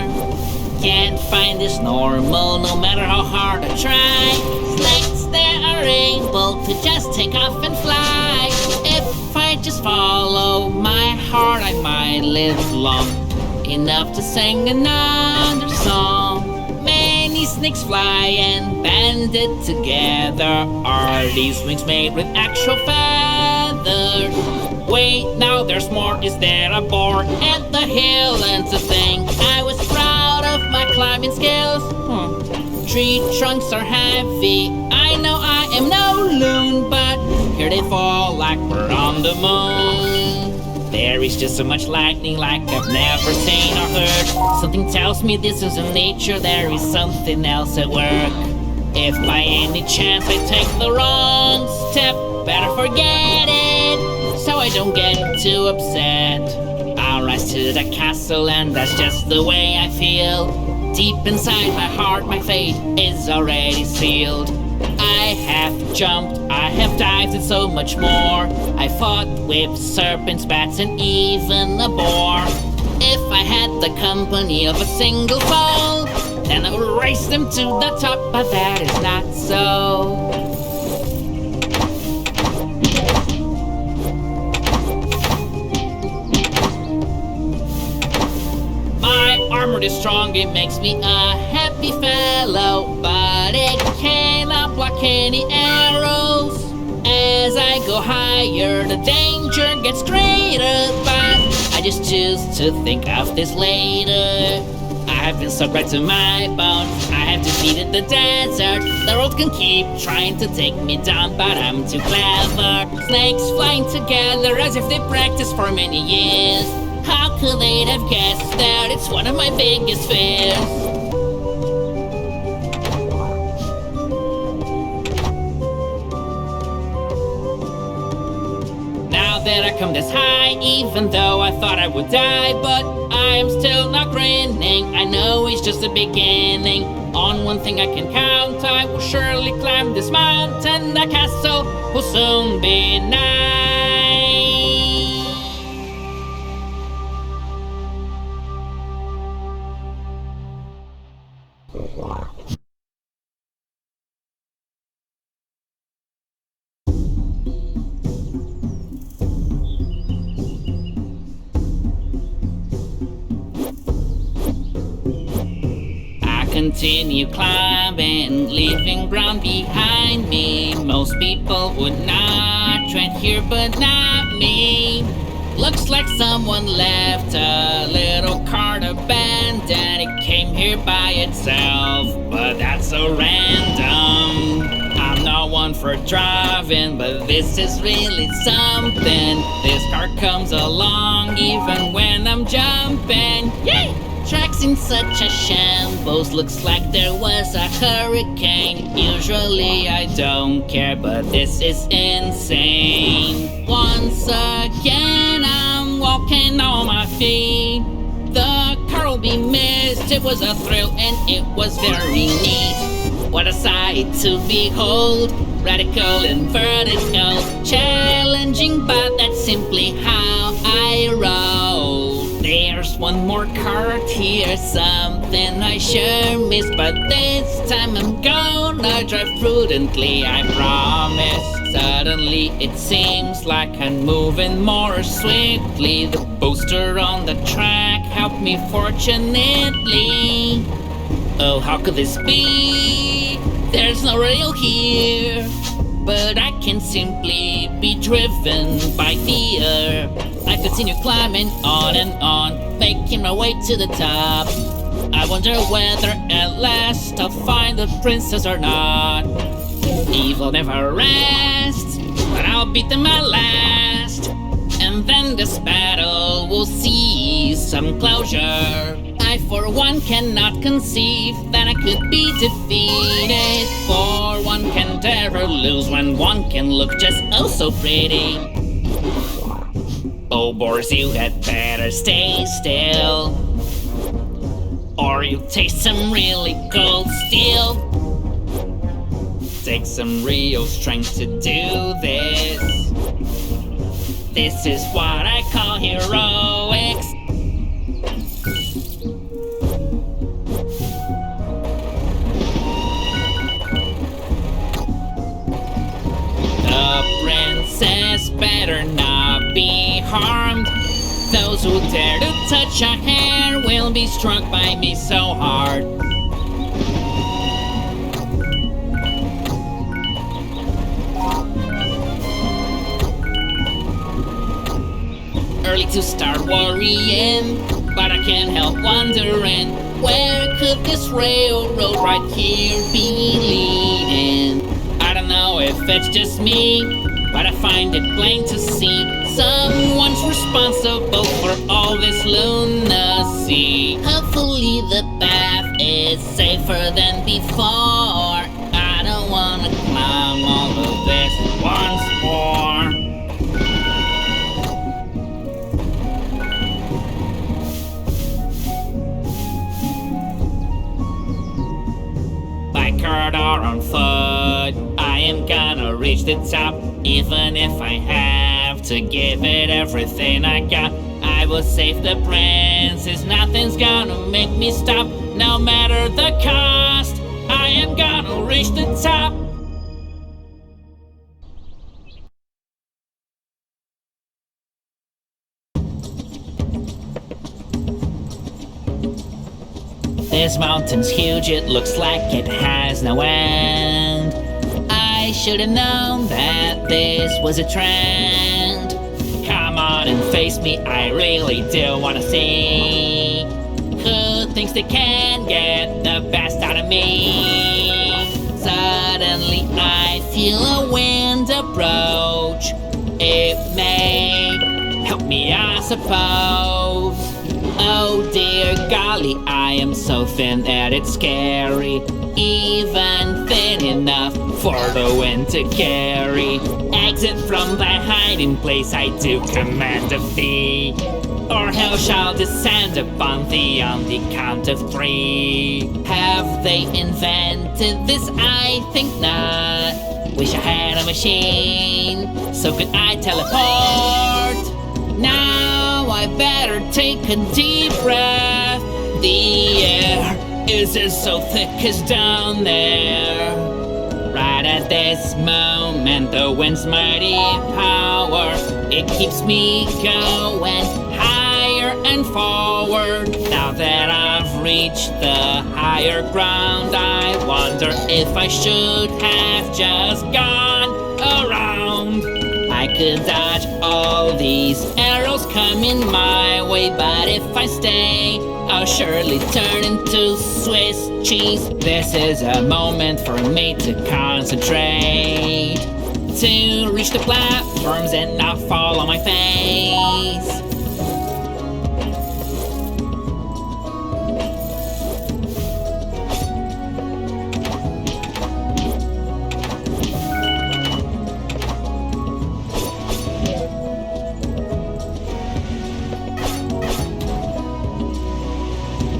S1: Can't find this normal no matter how hard I try. Snakes, they are able to just take off and fly. If I just follow my heart, I might live long enough to sing another song. Many snakes fly and banded together. Are these wings made with actual feathers? together. Wait, now there's more. Is there a board at the hill? And to think I was proud of my climbing skills. Tree trunks are heavy. I know I am no loon, but here they fall like we're on the moon. There is just so much lightning like I've never seen or heard. Something tells me this isn't nature, there is something else at work. If by any chance I take the wrong step, better forget it, so I don't get too upset. I'll rise to the castle and that's just the way I feel. Deep inside my heart, my fate is already sealed. I have jumped, I have dived and so much more. I fought with serpents, bats and even a boar. If I had the company of a single foe, then I would race them to the top, but that is not so. My armor is strong, it makes me a happy fellow, but it cannot block any arrows. As I go higher, the danger gets greater, but I just choose to think of this later. I've been stuck right to my bones, I have defeated the desert. The world can keep trying to take me down, but I'm too clever. Snakes flying together as if they practiced for many years. How could they have guessed that it's one of my biggest fears? Now that I come this high, even though I thought I would die, but I'm still not grinning. I know it's just the beginning. On one thing I can count, I will surely climb this mountain. The castle will soon be nice. Continue climbing, leaving ground behind me. Most people would not tread here, but not me. Looks like someone left a little cart abandoned. It came here by itself, but that's so random. I'm not one for driving, but this is really something. This car comes along even when I'm jumping. Yay! Tracks in such a shambles, looks like there was a hurricane. Usually I don't care, but this is insane. Once again I'm walking on my feet. The car will be missed, it was a thrill and it was very neat. What a sight to behold, radical and vertical, challenging, but that's simply how I roll. There's one more cart here, something I sure missed, but this time I'm gonna drive prudently, I promise. Suddenly it seems like I'm moving more swiftly. The booster on the track helped me fortunately. Oh, how could this be? There's no rail here, but I can simply be driven by fear. I continue climbing on and on, making my way to the top. I wonder whether at last I'll find the princess or not. Evil never rests, but I'll beat them at last. And then this battle will see some closure. I for one cannot conceive that I could be defeated, for one can never lose when one can look just oh so pretty. Oh boars, you had better stay still, or you'll taste some really cold steel. Take some real strength to do this. This is what I call heroics. The princess better not be harmed. Those who dare to touch her hair will be struck by me so hard. ready to start worrying, but I can't help wondering, where could this railroad right here be leading? I don't know if it's just me, but I find it plain to see someone's responsible for all this lunacy. Hopefully the path is safer than before. I don't wanna climb all of this once more. By car or on foot, I am gonna reach the top. Even if I have to give it everything I got, I will save the princess. Nothing's gonna make me stop, no matter the cost. I am gonna reach the top. This mountain's huge, it looks like it has no end. I should have known that this was a trend. Come on and face me, I really do wanna see who thinks they can get the best out of me. Suddenly I feel a wind approach. It may help me, I suppose. Oh dear golly, I am so thin that it's scary. Even thin enough for the wind to carry. Exit from the hiding place, I do command a fee, or hell shall descend upon thee on the count of 3. Have they invented this? I think not. Wish I had a machine, so could I teleport? Now I better take a deep breath. The air isn't so thick as down there. Right at this moment, the wind's mighty power, it keeps me going higher and forward. Now that I've reached the higher ground, I wonder if I should have just gone around. I could dodge all these arrows coming my way, but if I stay, I'll surely turn into Swiss cheese. This is a moment for me to concentrate, to reach the platforms and not fall on my face.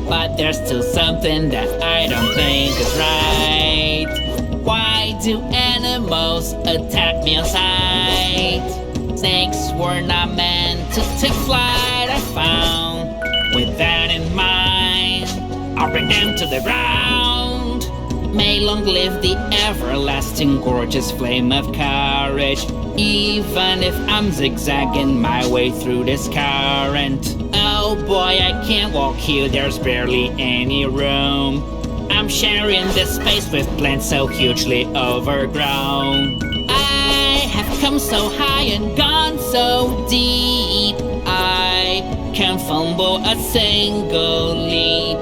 S1: But there's still something that I don't think is right. Why do animals attack me on sight? Snakes were not meant to take flight, I found. With that in mind, I'll bring them to the ground. May long live the everlasting gorgeous flame of courage, even if I'm zigzagging my way through this current. Oh boy, I can't walk here, there's barely any room. I'm sharing this space with plants so hugely overgrown. I have come so high and gone so deep, I can't fumble a single leap.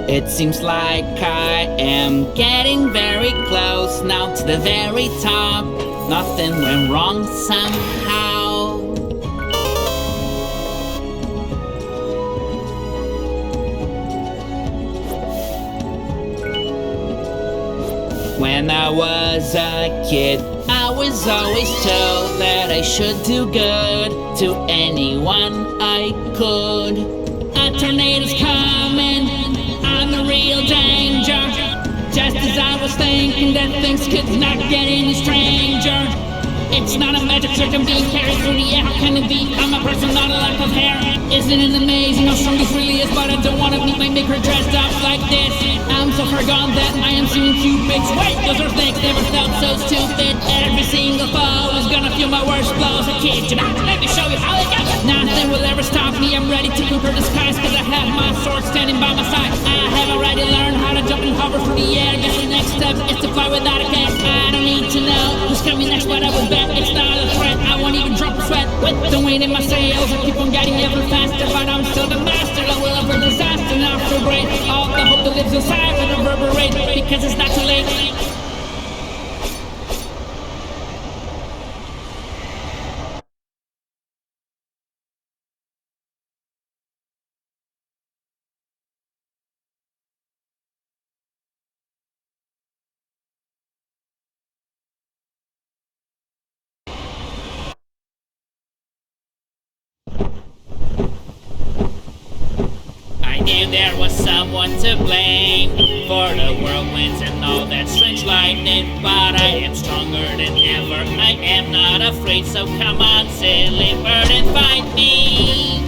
S1: It seems like I am getting very close now to the very top. Nothing went wrong somehow. When I was a kid, I was always told that I should do good to anyone I could. A tornado's coming, I'm the real danger. Just as I was thinking that things could not get any stranger. It's not a magic trick, I'm being carried through the air. How can it be? I'm a person, not a lack of hair. Isn't it amazing how strong this really is? But I don't want to meet my maker dressed up like this. I'm so far gone that I am seeing cupids. Wait, those are things never felt so stupid. Every single foe is gonna feel my worst blows. I kid you not, let me show you how it goes. Nothing will ever stop me, I'm ready to conquer the skies, cause I have my sword standing by my side. I have already learned how to jump and hover through the air. Guess the next step is to fly without a care. I don't need to know who's coming next, but I will bet it's not a threat. I won't even drop a sweat. With the wind in my sails, I keep on getting ever faster, but I'm still the master. I will avert disaster, not feel great. All the hope that lives inside will reverberate, because it's not too late. I knew there was someone to blame for the whirlwinds and all that strange lightning, but I am stronger than ever. I am not afraid, so come on, silly bird, and fight me.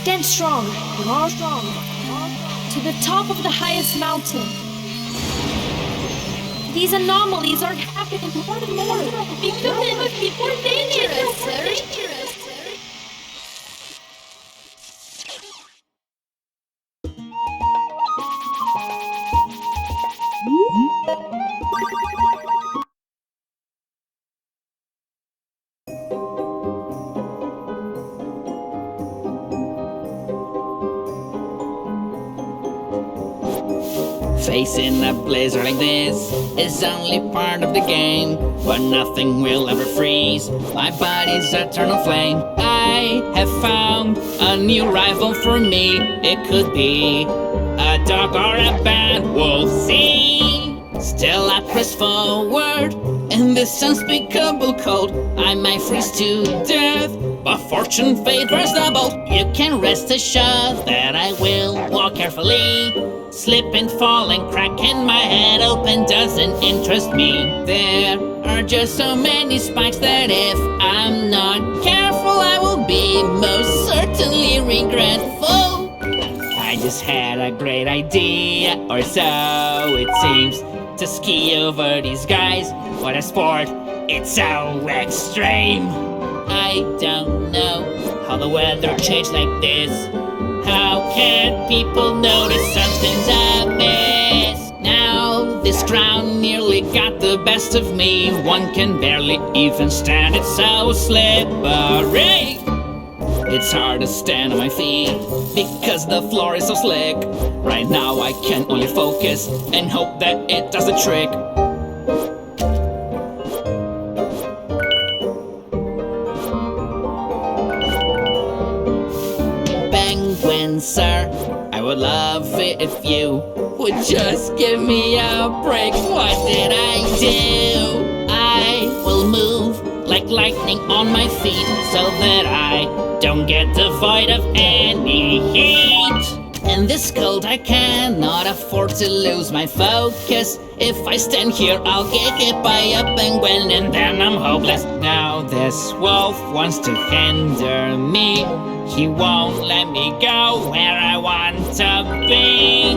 S2: Stand strong, to the top of the highest mountain. These anomalies are happening more and more. Becoming more dangerous.
S1: Facing a blizzard like this is only part of the game, but nothing will ever freeze my body's eternal flame. I have found a new rival for me. It could be a dog or a bad wolf. See, still I press forward in this unspeakable cold. I might freeze to death, but fortune favors the bold. You can rest assured that I will walk carefully. Slip and fall and cracking my head open doesn't interest me. There are just so many spikes that if I'm not careful I will be most certainly regretful. I just had a great idea, or so it seems, to ski over these guys. What a sport, it's so extreme. I don't know how the weather changed like this. How can people notice something's amiss? Now this ground nearly got the best of me. One can barely even stand, it's so slippery. It's hard to stand on my feet because the floor is so slick. Right now I can only focus and hope that it does the trick. Sir, I would love it if you would just give me a break. What did I do? I will move like lightning on my feet so that I don't get devoid of any heat. In this cold I cannot afford to lose my focus. If I stand here I'll get hit by a penguin and then I'm hopeless. Now this wolf wants to hinder me. He won't let me go where I want to be.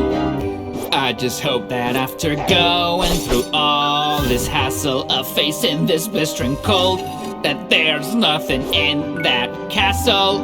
S1: I just hope that after going through all this hassle of facing this blistering cold, that there's nothing in that castle.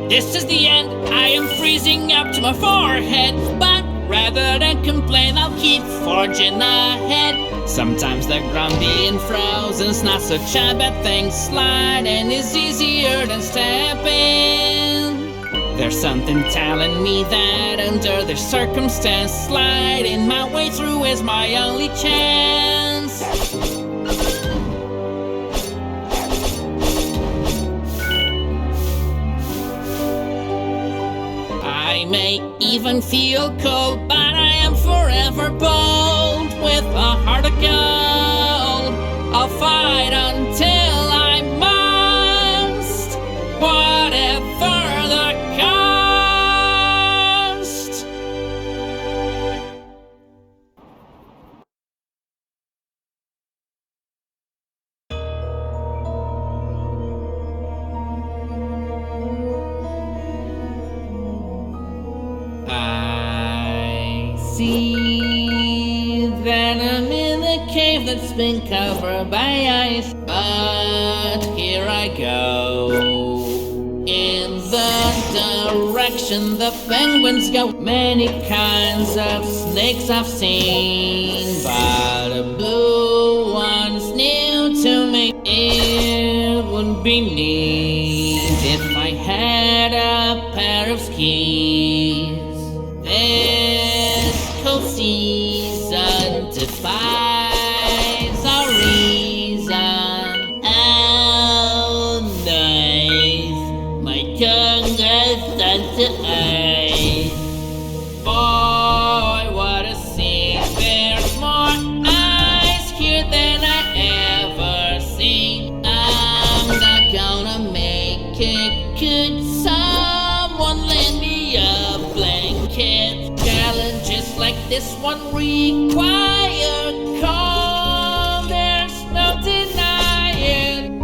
S1: This is the end, I am freezing up to my forehead, but rather than complain I'll keep forging ahead. Sometimes the ground being frozen's not such a bad thing. Sliding is easier than stepping. There's something telling me that under the circumstance, sliding my way through is my only chance. I may even feel cold, but I am forever bold. With a heart of gold, I'll fight until I must, whatever the cost. I see venom in the cave that's been covered by ice, but here I go in the direction the penguins go. Many kinds of snakes I've seen, but a blue one's new to me. It would be neat if I had a pair of skis. This cold season defies our reason. Oh, nice, my tongue has done to ice. Boy, what a scene! There's more ice here than I ever seen. I'm not gonna make it. Could someone lend me a blanket? Challenges like this one require calm. There's no denying.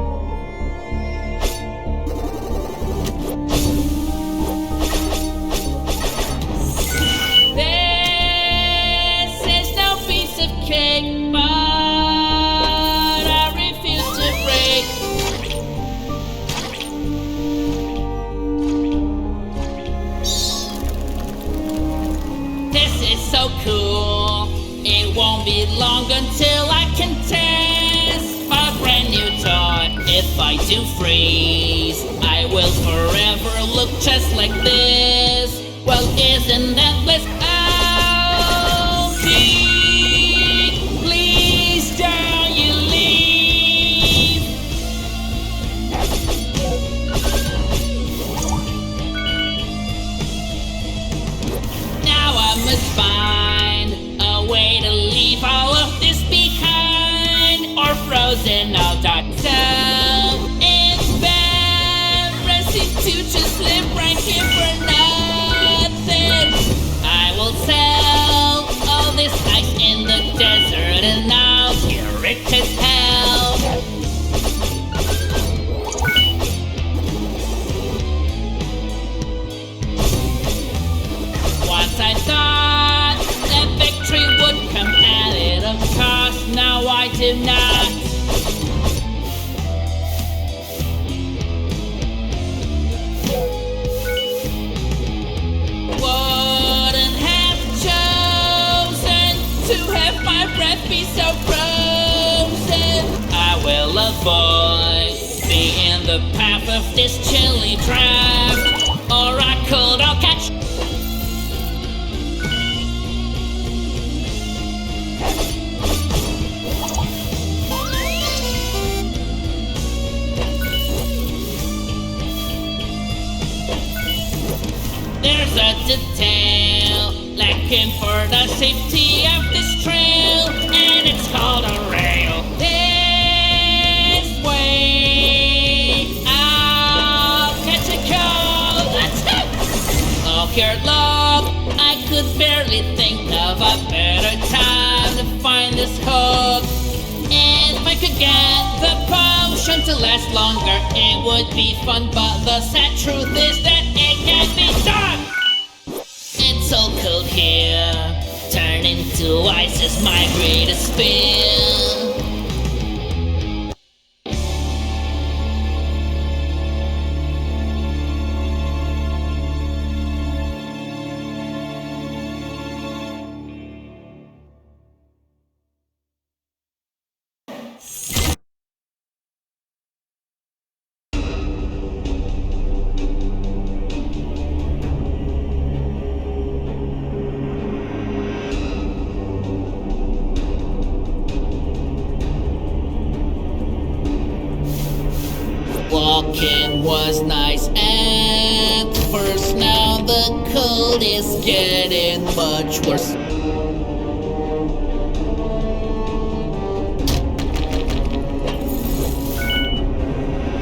S1: This is no piece of cake, but I refuse to break. This is so cool. It won't be long until I can test a brand new toy. If I do freeze, I will forever look just like this. Well, isn't that bliss? Oh, must find a way to leave all of this behind, or frozen I'll die. So embarrassing to just live right here for nothing. I will sell all this ice in the desert and I'll get rich as hell. Once I thought that victory would come at it of cost, now I do not. Wouldn't have chosen to have my breath be so frozen. I will avoid being in the path of this chilly draft, or I could all catch. There's a detail lacking for the safety of this trail, and it's called a rail. This way, I'll catch a cold. Let's go! All here long, I could barely think of a better time to find this hook. If I could get the potion to last longer, it would be fun, but the sad truth is that it can't be done. It's so cold here, turning to ice is my greatest fear. Walking was nice at first, now the cold is getting much worse.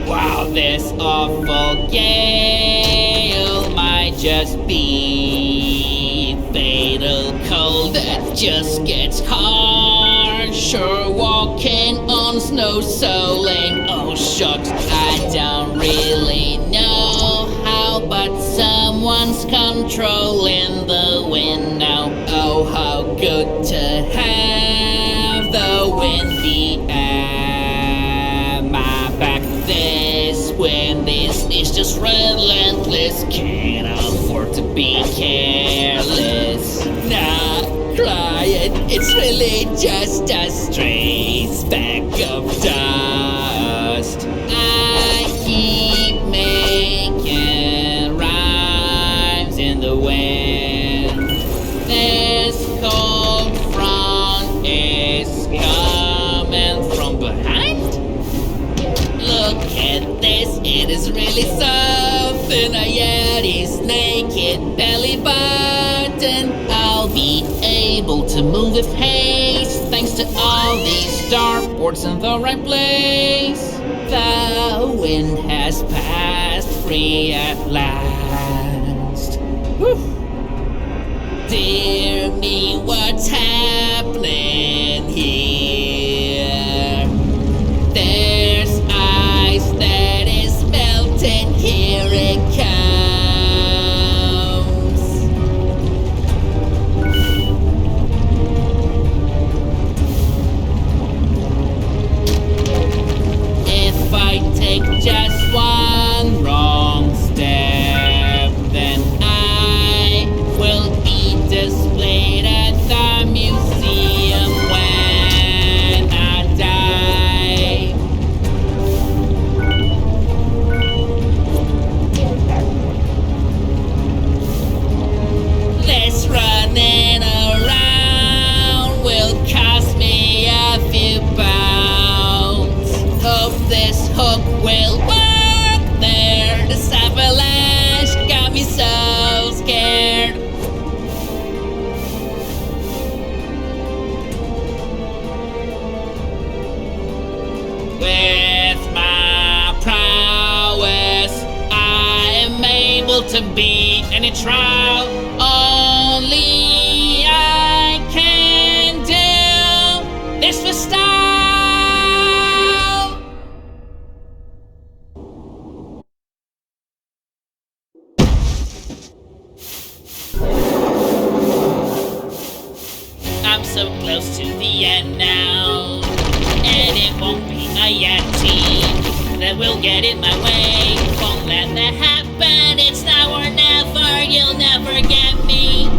S1: Wow, this awful gale might just be fatal. Cold that just gets harsher. Walking on snow so lame. Oh shucks, I don't really know how, but someone's controlling the wind now. Oh, how good to have the windy air. My back, this wind is just relentless. Can't afford to be careless. Not crying, it's really just a stray speck of dust. I keep making rhymes in the wind. This cold front is coming from behind. Look at this, it is really something. A Yeti's naked belly button. I'll be able to move with haste thanks to all these starboards in the right place. The wind has passed free at last. Whew. Dear me, what's happening here? There's ice that is melting, here it comes. If I take just one wrong step, then I will be displayed at the to beat any trial. Only I can do this with style. I'm so close to the end now, and it won't be a Yeti that will get in my way. Won't let that happen, it's now or never, you'll never get me.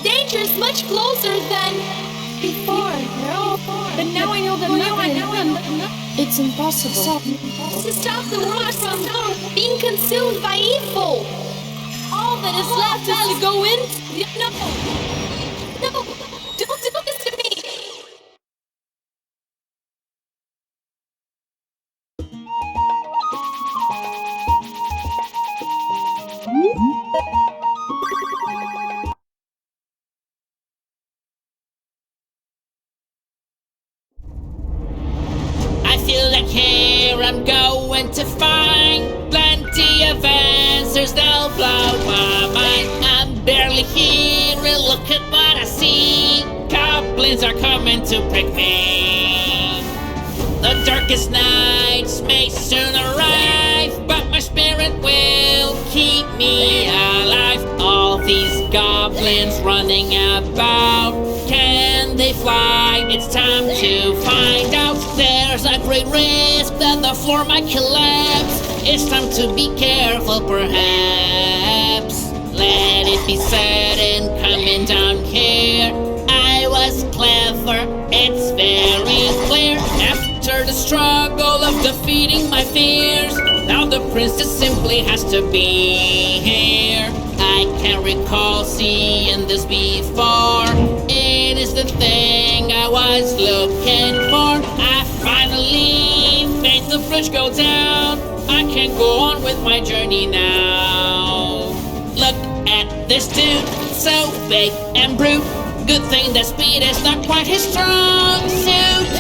S2: Danger's much closer than before. No, but now I know that it's impossible to stop the world from being consumed by evil. All that is left is to go in. No, don't do this to me.
S1: I feel like here I'm going to find plenty of answers that'll blow my mind. I'm barely here and look at what I see. Goblins are coming to prick me. The darkest nights may soon arrive, but my spirit will keep me alive. All these goblins running about, can they fly? It's time to find out. There's a great risk that the floor might collapse. It's time to be careful, perhaps. Let it be said in coming down here, I was clever, it's very clear. After the struggle of defeating my fears, now the princess simply has to be here. I can't recall seeing this before. It is the thing I was looking for. I finally made the bridge go down. I can go on with my journey now. Look at this dude, so big and brute. Good thing that speed is not quite his strong suit.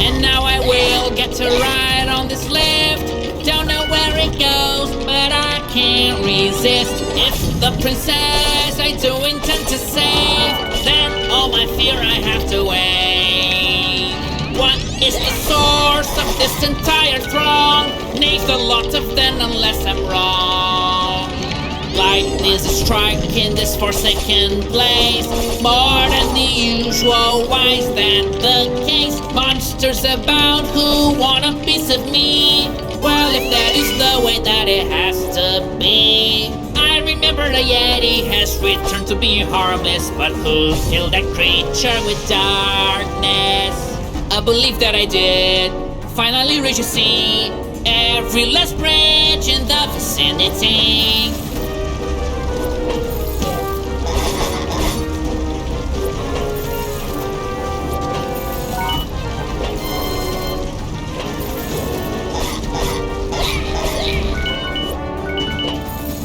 S1: And now I will get to ride on this lift. Don't know where it goes, but I can't resist. If the princess I do intend to save, then all my fear I have to wait. What is the source of this entire throng? Names a lot of them unless I'm wrong. Lightning is striking this forsaken place, more than the usual. Why is that the case? Monsters abound who want a piece of me. Well, if that is the way that it has to be. I remember the Yeti has returned to be harmless, but who killed that creature with darkness? I believe that I did finally reach a sea. Every last bridge in the vicinity.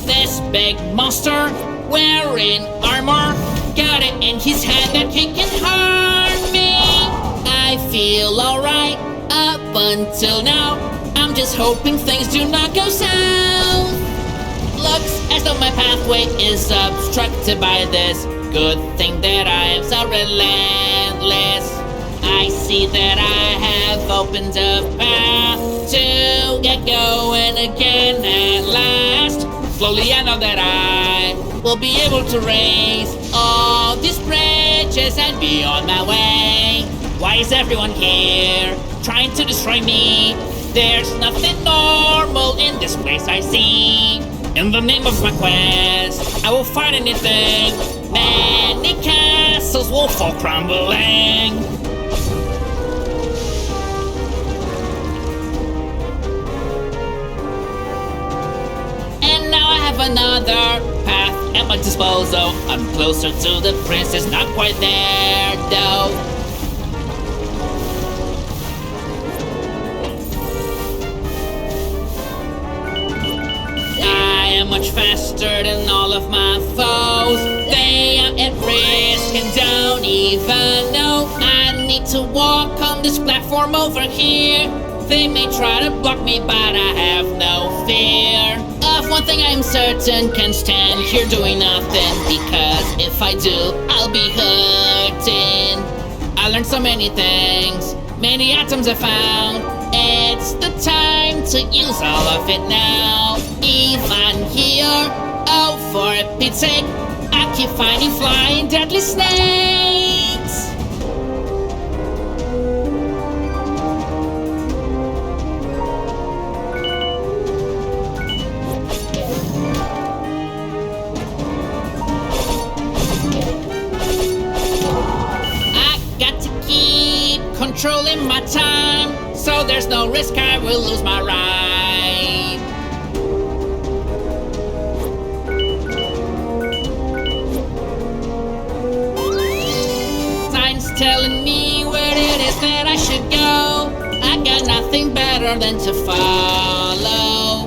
S1: This big monster wearing armor got it in his head that he can harm me. I feel alright up until now. I'm just hoping things do not go south. Looks as though my pathway is obstructed by this. Good thing that I am so relentless. I see that I have opened a path to get going again at last. Slowly I know that I will be able to raise all these bridges and be on my way. Why is everyone here trying to destroy me? There's nothing normal in this place I see. In the name of my quest, I will fight anything. Many castles will fall crumbling. And now I have another path at my disposal. I'm closer to the princess, not quite there though. I am much faster than all of my foes. They are at risk and don't even know. I need to walk on this platform over here. They may try to block me, but I have no fear. Of one thing I am certain, can't stand here doing nothing, because if I do, I'll be hurting. I learned so many things, many items I found. It's the time to use all of it now. Even here, oh for Pete's sake, I keep finding flying deadly snakes. I got to keep controlling my time, so there's no risk I will lose my ride. Signs telling me where it is that I should go. I got nothing better than to follow.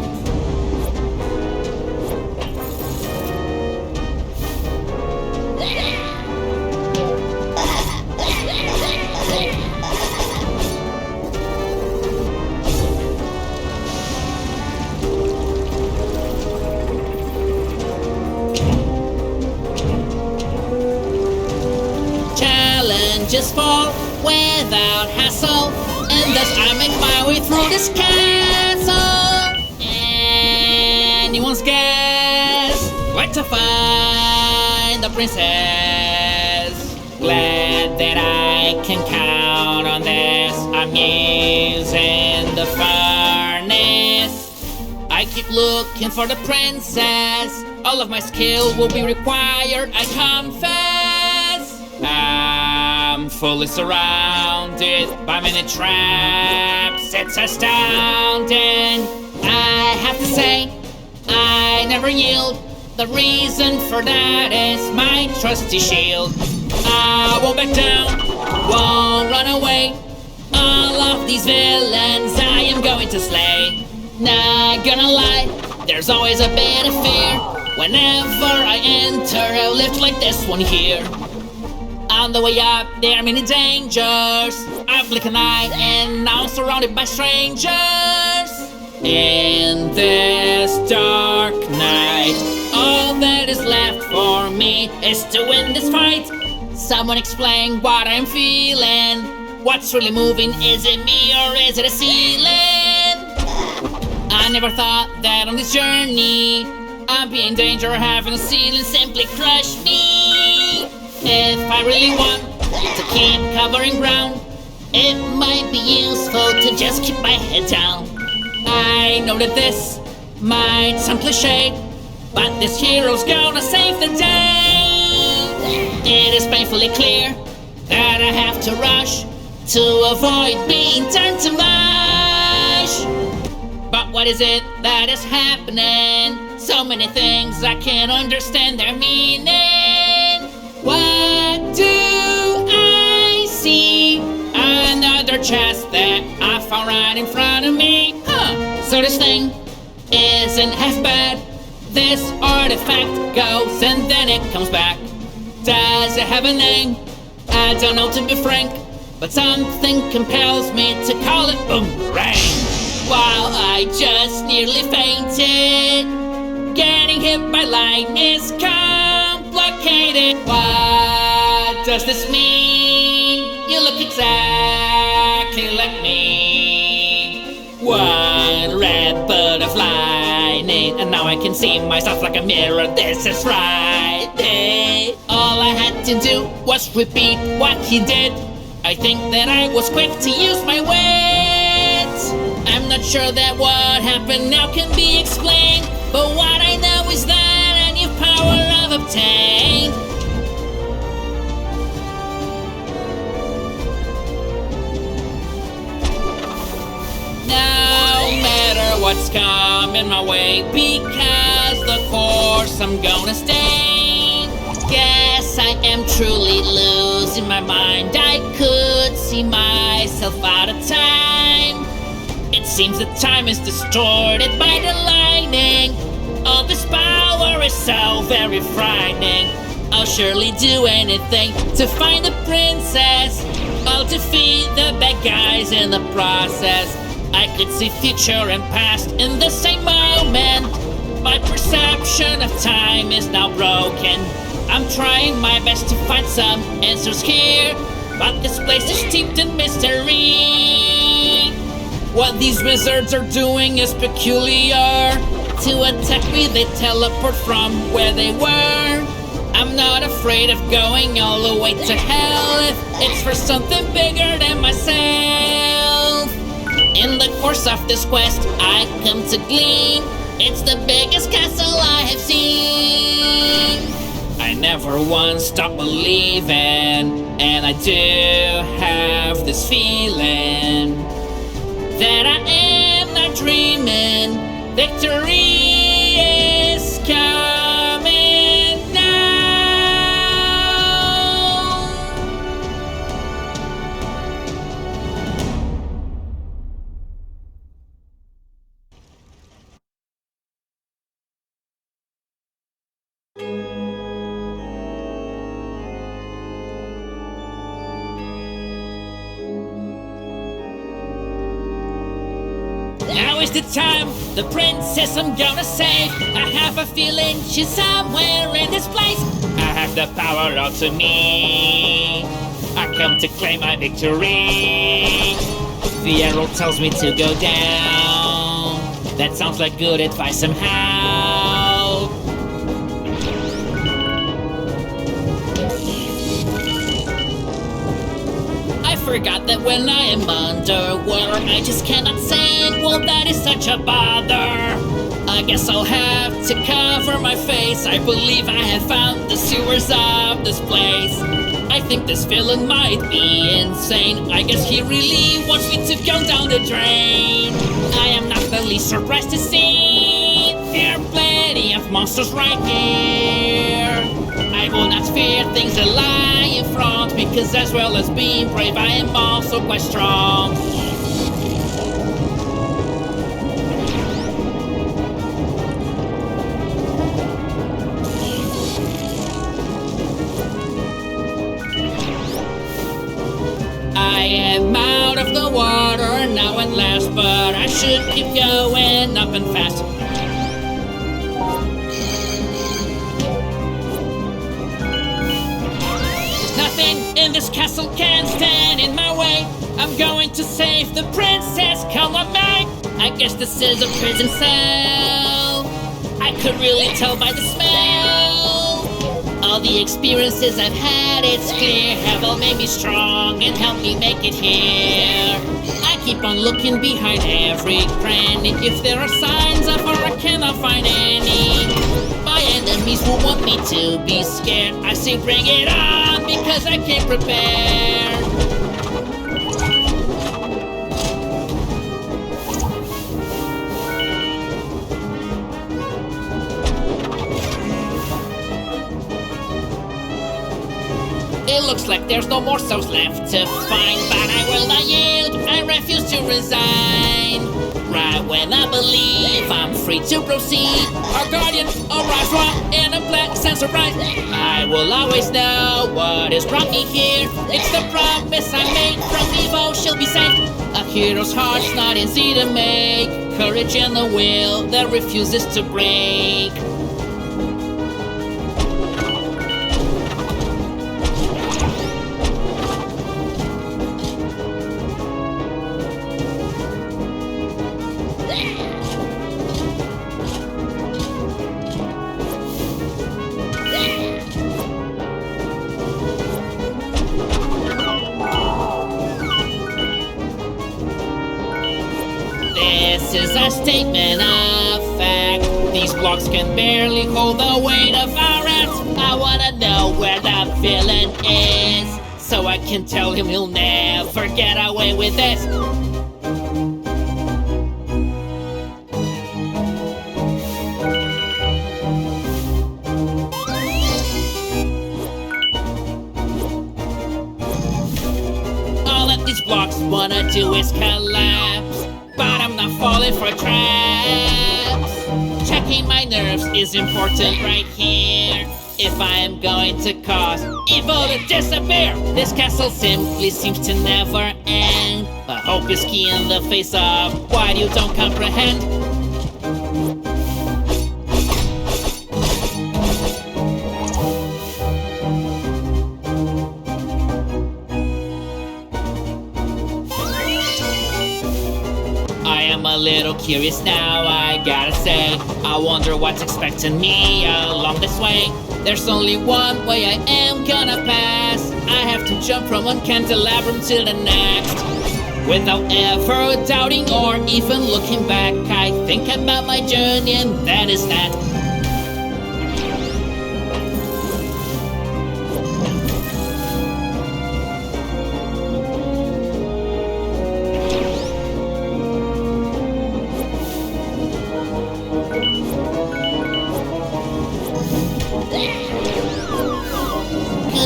S1: Just fall without hassle, and thus I make my way through this castle. Anyone's guess where to find the princess? Glad that I can count on this. I'm using the furnace. I keep looking for the princess. All of my skill will be required, I confess. I'm fully surrounded by many traps. It's astounding. I have to say, I never yield. The reason for that is my trusty shield. I won't back down, won't run away. All of these villains I am going to slay. Not gonna lie, there's always a bit of fear. Whenever I enter a lift like this one here. On the way up, there are many dangers. I blink an eye and now I'm surrounded by strangers. In this dark night, all that is left for me is to win this fight. Someone explain what I'm feeling. What's really moving? Is it me or is it a ceiling? I never thought that on this journey I'd be in danger of having a ceiling simply crush me. If I really want to keep covering ground, it might be useful to just keep my head down. I know that this might sound cliche, but this hero's gonna save the day. It is painfully clear that I have to rush to avoid being turned to mush. But what is it that is happening? So many things I can't understand their meaning. What do I see? Another chest that I found right in front of me. So this thing isn't half bad. This artifact goes and then it comes back. Does it have a name? I don't know, to be frank, but something compels me to call it Boomerang. While I just nearly fainted, getting hit by lightning is complicated. What does this mean? You look exactly like me. One red bud of lightning, and now I can see myself like a mirror. This is Friday. All I had to do was repeat what he did. I think that I was quick to use my wits. I'm not sure that what happened now can be explained, but what I know is that a new power I've obtained. No matter what's coming my way, because the course I'm gonna stay. Guess I am truly losing my mind. I could see myself out of time. It seems that time is distorted by the lightning. All this power is so very frightening. I'll surely do anything to find the princess. I'll defeat the bad guys in the process. I could see future and past in the same moment. My perception of time is now broken. I'm trying my best to find some answers here, but this place is steeped in mystery. What these wizards are doing is peculiar. To attack me, they teleport from where they were. I'm not afraid of going all the way to hell if it's for something bigger than myself. In the course of this quest, I come to glean. It's the biggest castle I have seen. I never once stopped believing, and I do have this feeling that I am not dreaming. Victory is coming now. Now is the time, the princess I'm gonna save. I have a feeling she's somewhere in this place. I have the power all to me. I come to claim my victory. The arrow tells me to go down. That sounds like good advice somehow. I forgot that when I am underwater, I just cannot sing. Well, that is such a bother. I guess I'll have to cover my face. I believe I have found the sewers of this place. I think this villain might be insane. I guess he really wants me to go down the drain. I am not the least surprised to see there are plenty of monsters right here. I will not fear things that lie in front, because as well as being brave, I am also quite strong. of the water now and last, but I should keep going up and fast. Nothing in this castle can stand in my way. I'm going to save the princess, come on back. I guess this is a prison cell. I could really tell by the smell. All the experiences I've had, it's clear, have all made me strong and helped me make it here. I keep on looking behind every cranny. If there are signs of her, I cannot find any. My enemies will want me to be scared. I say bring it on, because I came prepared. It looks like there's no more souls left to find, but I will not yield, I refuse to resign. Right when I believe I'm free to proceed, our guardian arrives right in a pleasant surprise. I will always know what has brought me here. It's the promise I made, from evil she'll be saved. A hero's heart's not easy to make, courage and the will that refuses to break. This is a statement of fact. These blocks can barely hold the weight of our act. I wanna know where the villain is, so I can tell him he'll never get away with this. All that these blocks wanna do is collapse, but I'm not falling for traps. Checking my nerves is important right here, if I am going to cause evil to disappear. This castle simply seems to never end, but hope is key in the face of what you don't comprehend. I'm a little curious now, I gotta say. I wonder what's expecting me along this way. There's only one way I am gonna pass. I have to jump from one candelabrum to the next, without ever doubting or even looking back. I think about my journey and that is that.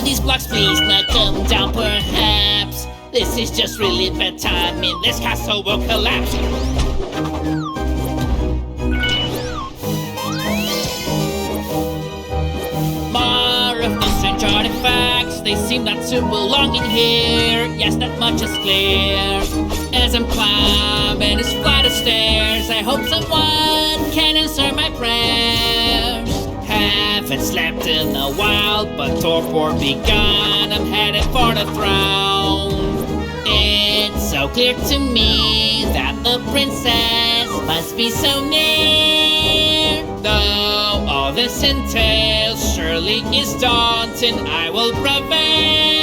S1: These blocks please not come down perhaps. This is just really bad timing, this castle will collapse. More of the strange artifacts, they seem not to belong in here. Yes, that much is clear. As I'm climbing this flight of stairs, I hope someone can answer my prayers. Haven't slept in a while, but torpor begun, I'm headed for the throne. It's so clear to me that the princess must be so near. Though all this entails surely is daunting, I will prevail.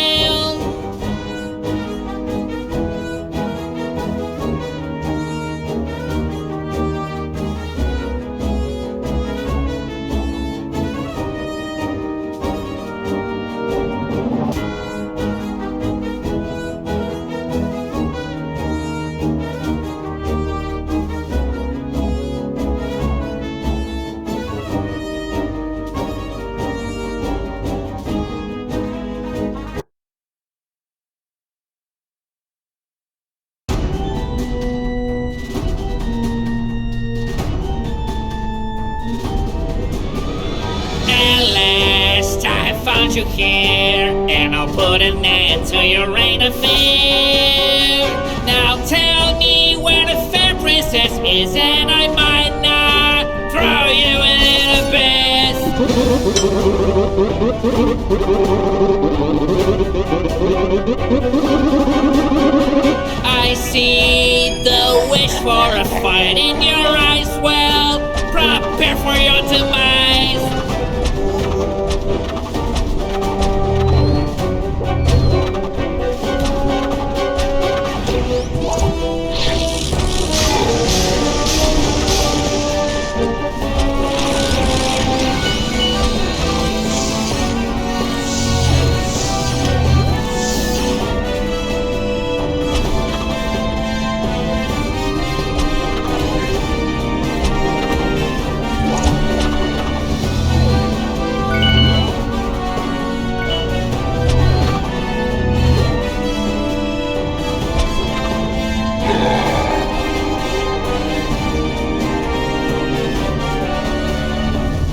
S1: You here, and I'll put an end to your reign of fear. Now princess is, and I might not throw you in an abyss. I see the wish for a fight in your eyes. Well, prepare for your demise.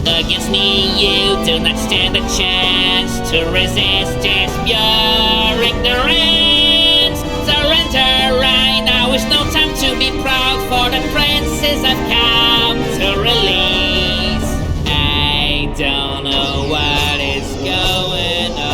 S1: Against me you do not stand a chance to resist this pure ignorance. Surrender right now, it's no time to be proud, for the princes have come to release. I don't know what is going on.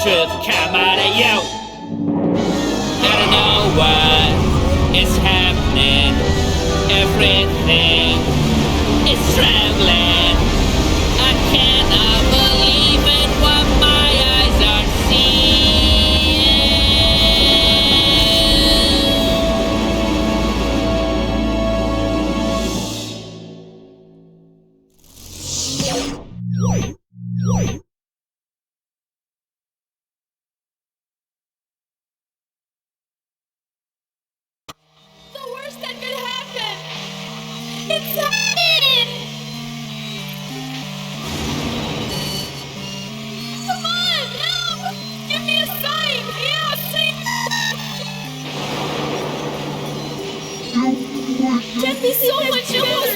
S1: truth come out of you. I don't know what is happening. Everything is trembling. I cannot believe in what my eyes are seeing.
S2: The worst that could happen! It's happening! Come on, help! Give me a sign! Yeah, please! Can't be so much better!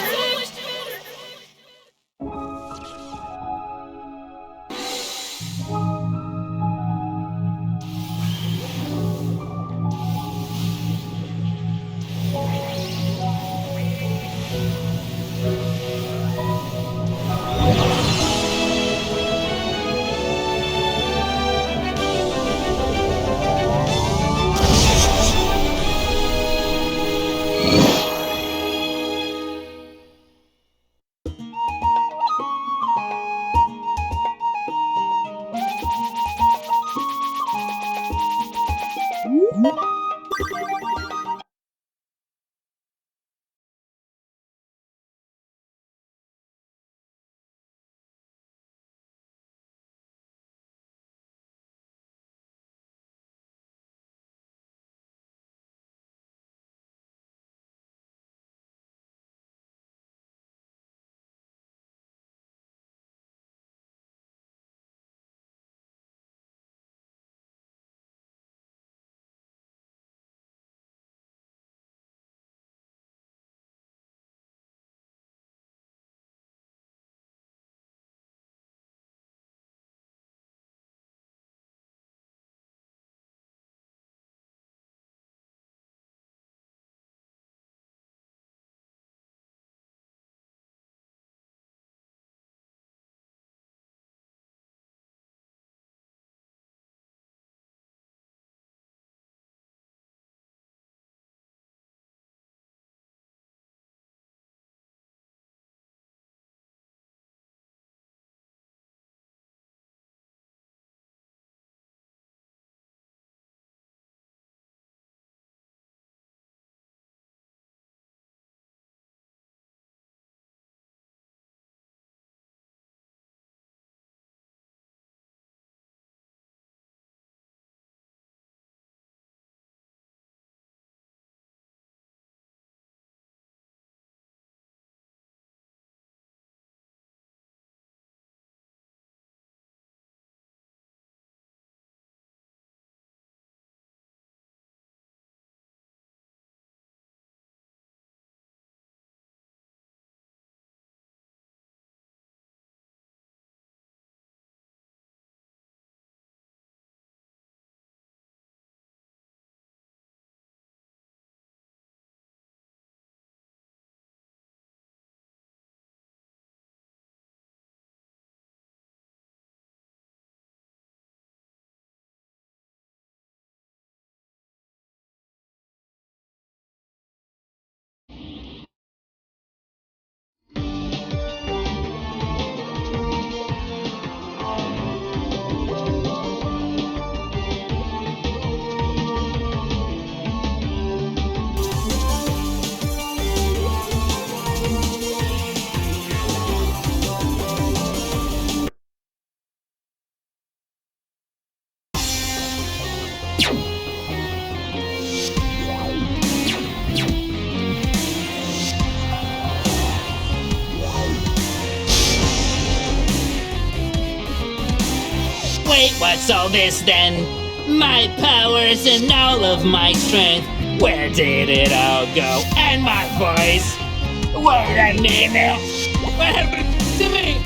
S1: Wait, what's all this then? My powers and all of my strength, where did it all go? And my voice? Wait a minute! What happened to me?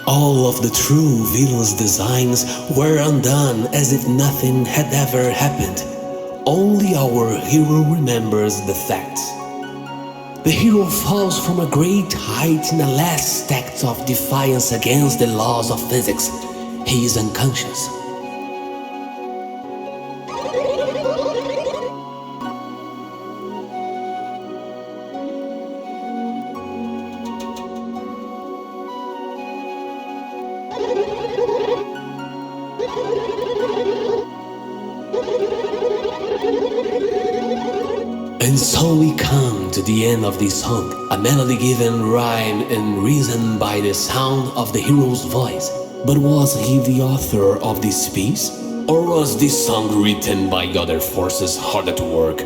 S3: All of the true villain's designs were undone as if nothing had ever happened. Only our hero remembers the facts. The hero falls from a great height in a last act of defiance against the laws of physics. He is unconscious. And so we come to the end of this song, a melody given rhyme and reason by the sound of the hero's voice. But was he the author of this piece? Or was this song written by other forces hard at work?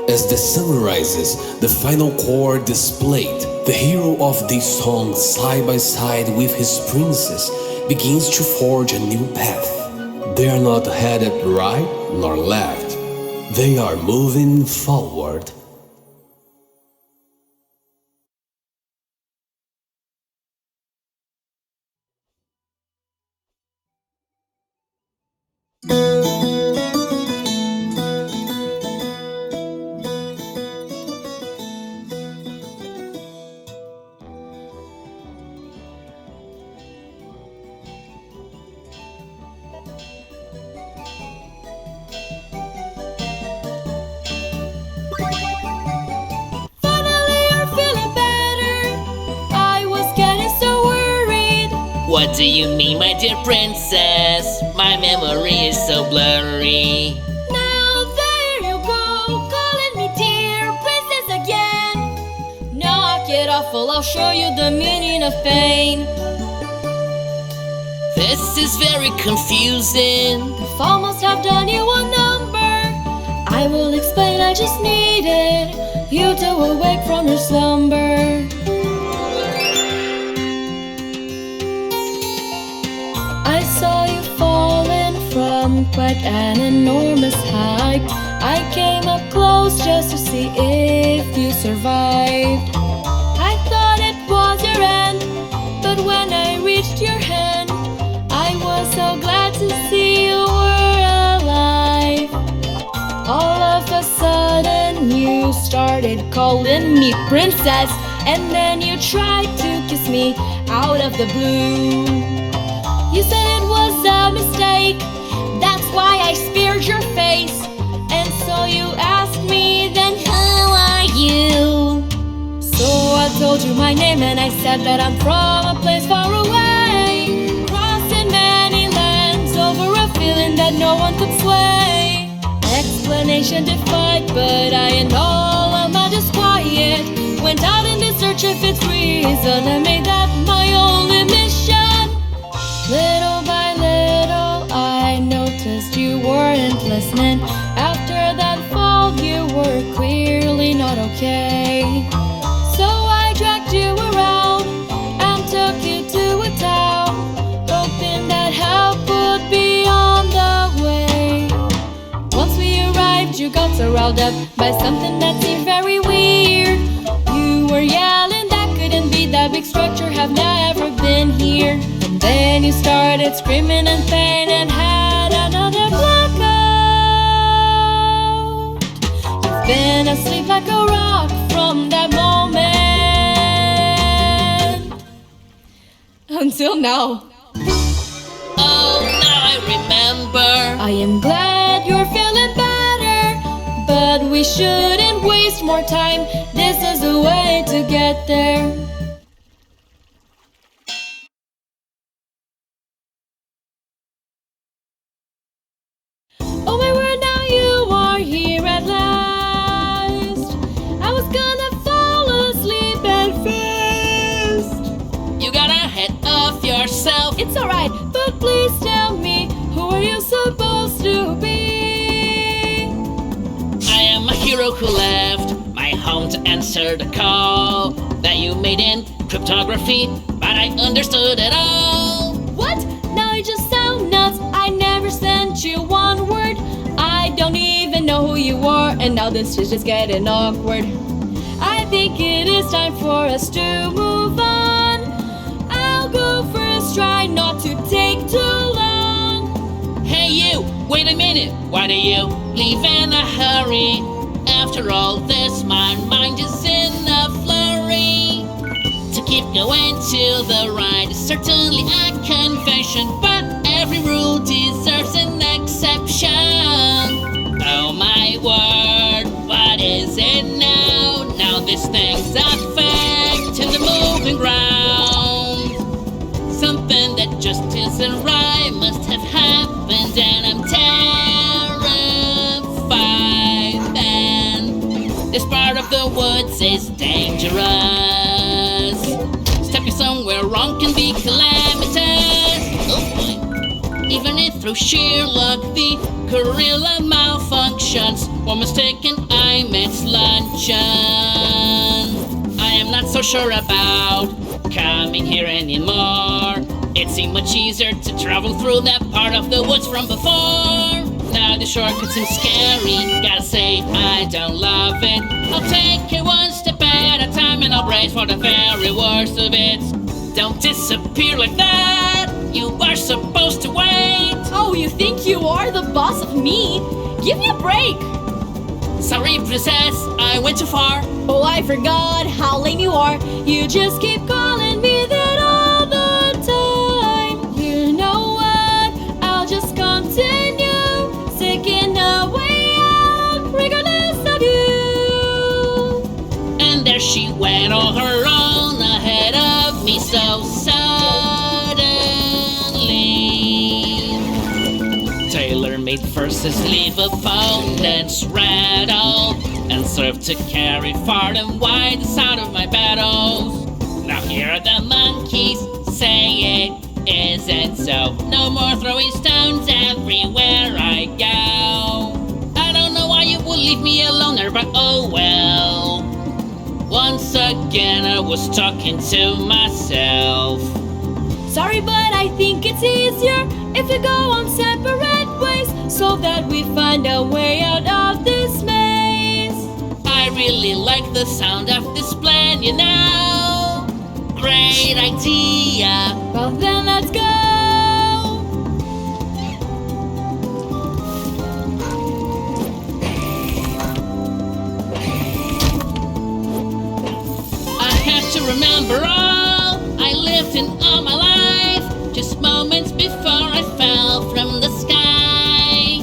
S3: As the sun rises, the final chord displayed, the hero of this song, side by side with his princess, begins to forge a new path. They are not headed right nor left. They are moving forward.
S1: What do you mean, my dear princess? My memory is so blurry.
S2: Now there you go, calling me dear princess again. Knock it off, I'll show you the meaning of pain.
S1: This is very confusing.
S2: I've almost have done you one number. I will explain, I just needed you to awake from your slumber. I saw you falling from quite an enormous height. I came up close just to see if you survived. I thought it was your end, but when I reached your hand, I was so glad to see you were alive. All of a sudden you started calling me princess, and then you tried to kiss me out of the blue. You said it was a mistake, that's why I spared your face. And so you asked me then, who are you? So I told you my name and I said that I'm from a place far away, crossing many lands over a feeling that no one could sway. Explanation defied, but I and all of my disquiet went out in the search of its reason and made that my only mission. Little by little I noticed you weren't listening. After that fall you were clearly not okay. So I dragged you around and took you to a town, hoping that help would be on the way. Once we arrived you got so riled up by something that seemed very weird. You were yelling that couldn't be, that big structure have never been here. And then you started screaming in pain and had another blackout. You've been asleep like a rock from that moment until now.
S1: Oh, now I remember.
S2: I am glad you're feeling better, but we shouldn't waste more time. This is the way to get there. Oh my word, now you are here at last. I was gonna fall asleep at first.
S1: You got ahead of yourself.
S2: It's alright, but please tell me, who are you supposed to be?
S1: I am a hero who left my home to answer the call that you made in cryptography, but I understood it all.
S2: What? Now you just sound nuts. I never sent you one word. I don't even know who you are, and now this is just getting awkward. I think it is time for us to move on. I'll go first try
S1: a minute, why do you leave in a hurry? After all this, my mind is in a flurry. To keep going to the right is certainly a confession, but every rule deserves an exception. Oh my word, what is it now? Now this thing's affecting the moving ground. Something that just isn't right must have happened, and I'm terrified. And this part of the woods is dangerous. Stepping somewhere wrong can be calamitous. Oh boy. Even if through sheer luck the gorilla malfunctions, one mistaken I miss luncheon. I am not so sure about coming here anymore. It seemed much easier to travel through that part of the woods from before. Now the shortcut seems scary, gotta say I don't love it. I'll take it one step at a time and I'll brace for the very worst of it. Don't disappear like that, you are supposed to wait.
S2: Oh, you think you are the boss of me? Give me a break!
S1: Sorry, princess, I went too far.
S2: Oh, I forgot how lame you are. You just keep calling me that all the time. You know what? I'll just continue seeking a way out, regardless of you.
S1: And there she went on her own, ahead of me so suddenly. Tailor-made verses leave opponents rattled and serve to carry far and wide the sound of my battles. Now here are the monkeys say it isn't so. No more throwing stones everywhere I go. I don't know why you would leave me alone there, but oh well. Once again I was talking to myself.
S2: Sorry, but I think it's easier if we go on separate ways, so that we find a way out of this maze.
S1: I really like the sound of this plan, you know. Great idea.
S2: Well then let's go.
S1: I have to remember all I lived in all my life, just moments before I fell from the sky.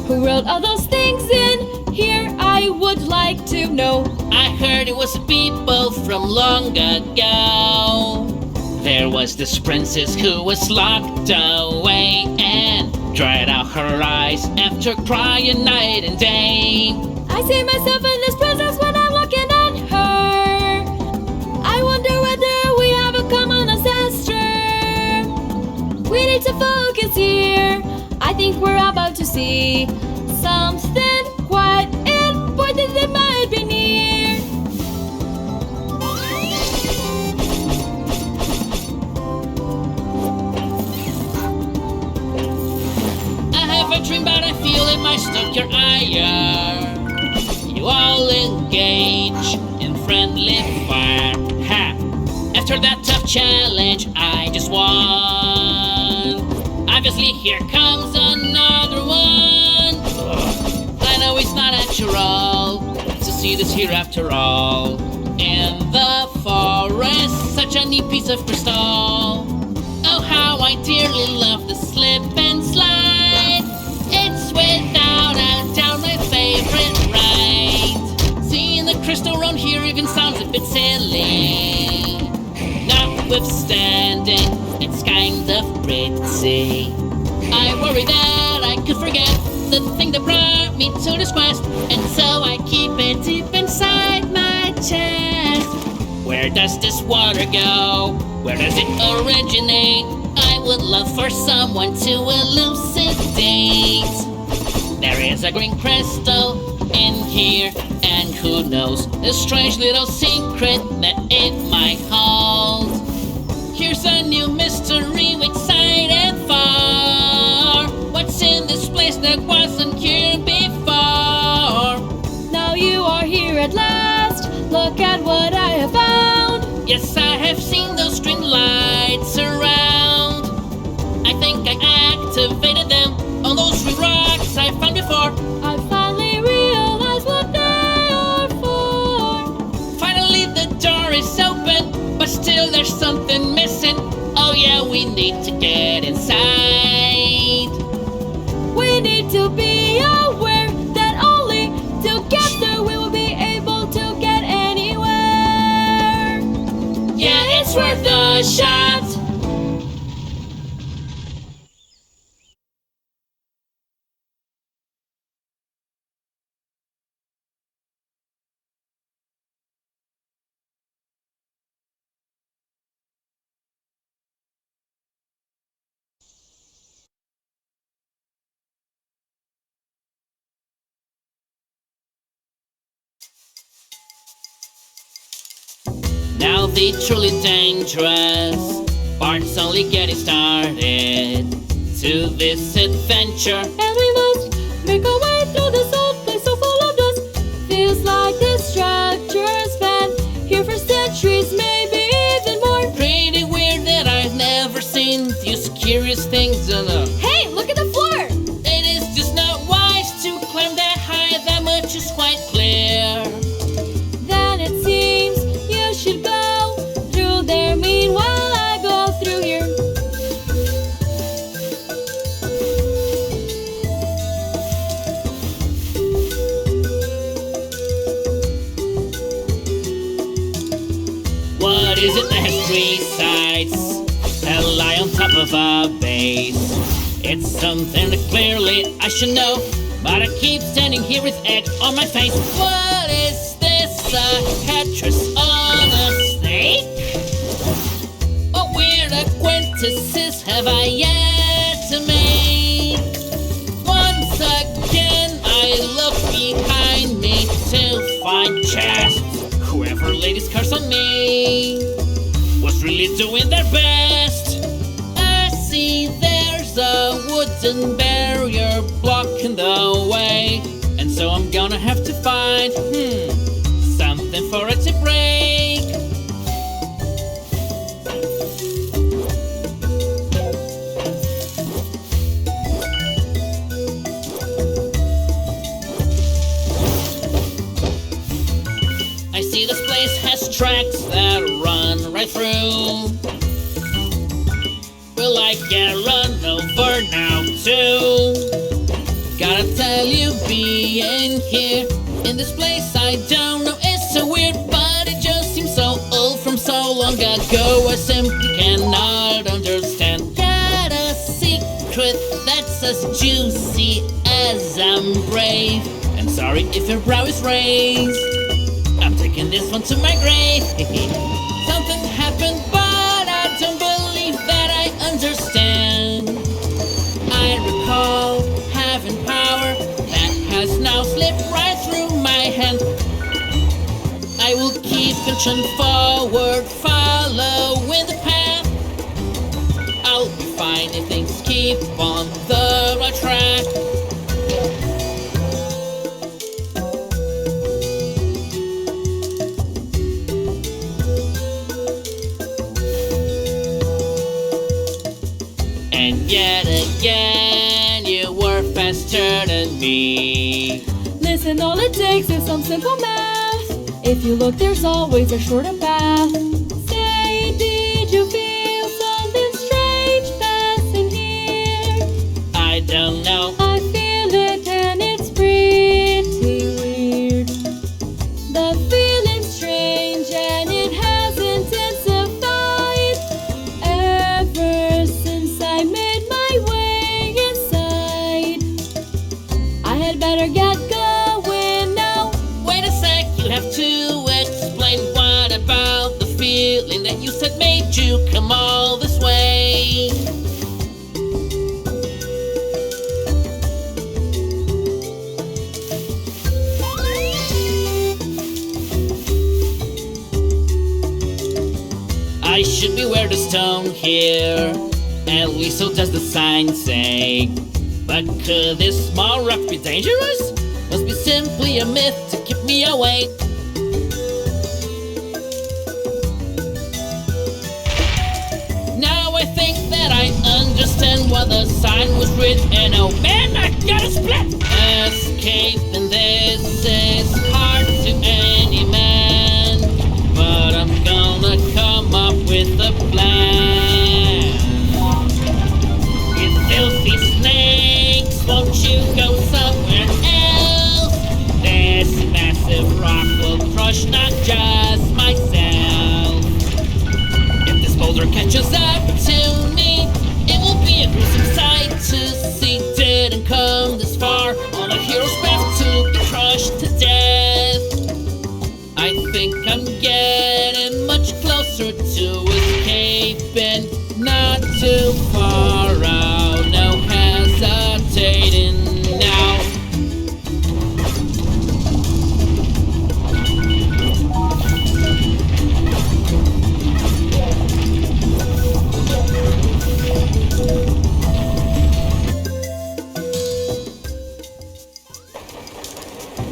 S2: Who wrote all those things in here? I would like to know.
S1: I heard it was people from long ago. There was this princess who was locked away and dried out her eyes after crying night and day.
S2: I see myself in this princess when I'm looking at her. I wonder whether we have a common ancestor. We need to focus here. I think we're about to see something quite important that might be near.
S1: I have a dream, but I feel it might stoke your ire. You all engage in friendly fire. Ha! After that tough challenge, I just won. Obviously, here comes another one. I know it's not natural to see this here after all. In the forest, such a neat piece of crystal. Oh, how I dearly love the slip and slide. It's without a doubt my favorite ride. Seeing the crystal around here even sounds a bit silly. Notwithstanding, it's kind of pretty. I worry that I could forget the thing that brought me to this quest, and so I keep it deep inside my chest. Where does this water go? Where does it originate? I would love for someone to elucidate. There is a green crystal in here, and who knows the strange little secret that it might hold. Here's a new mystery we're excited for. What's in this place that wasn't here before?
S2: Now you are here at last. Look at what I have found.
S1: Yes, I have seen those string lights around. I think I activated them on those three rocks I found before.
S2: I finally realized what they are for.
S1: Finally the door is open, but still there's something missing. Oh yeah, we need to get inside.
S2: We need to be aware that only together we will be able to get anywhere.
S1: Yeah, it's worth a shot. Now the truly dangerous part's only getting started to this adventure.
S2: And we must make our way through this old place so full of dust. Feels like this structure's been here for centuries, maybe even more.
S1: Pretty weird that I've never seen these curious things in a...
S2: Hey, look at the floor!
S1: It is just not wise to climb that high, that much is quite clear.
S2: Then it seems you should go through there. Meanwhile, I go through here.
S1: What is it that has three sides that lie on top of a base? It's something that clearly I should know, but I keep standing here with egg on my face. What is this? A headdress on a snake? What weird acquaintances have I yet to make? Once again I look behind me to find chests. Whoever laid his curse on me was really doing their best. I see there's a wooden barrier blocking the way, and so I'm gonna have to find something for it to break. I see this place has tracks that run right through. Will I get run over now too? Gotta tell you, being here in this place, I don't know, it's so weird, but it just seems so old from so long ago. I simply cannot understand. Got a secret that's as juicy as I'm brave. And sorry if your brow is raised, I'm taking this one to my grave. Something happened, but I don't believe that I understand. I recall having power that has now slipped right through my hand. I will keep pushing forward, following the path. I'll be fine if things keep on the right track. And yet again, you were faster than me.
S2: Listen, all it takes is some simple math. If you look, there's always a shorter path. Say, did you feel something strange passing here?
S1: I don't know.
S2: I feel it and it's pretty weird. The feeling's strange and it has intensified ever since I made my way inside. I had better get going now.
S1: Wait a sec, you have to explain. What about the feeling that you said made you come all this way? I should beware the stone here, at least so does the sign say. But could this small rock be dangerous? Must be simply a myth to keep me awake. Now I think that I understand what the sign was written. Oh man, I gotta split! Escaping this is hard to any man, but I'm gonna come up with a plan. You filthy snakes, won't you go somewhere else? This massive rock will crush not just myself. If this boulder catches up to me, it will be a gruesome sight to see. Didn't come this far on a hero's path to be crushed to death. I think I'm getting much closer to escaping, not too far out, no hesitating now.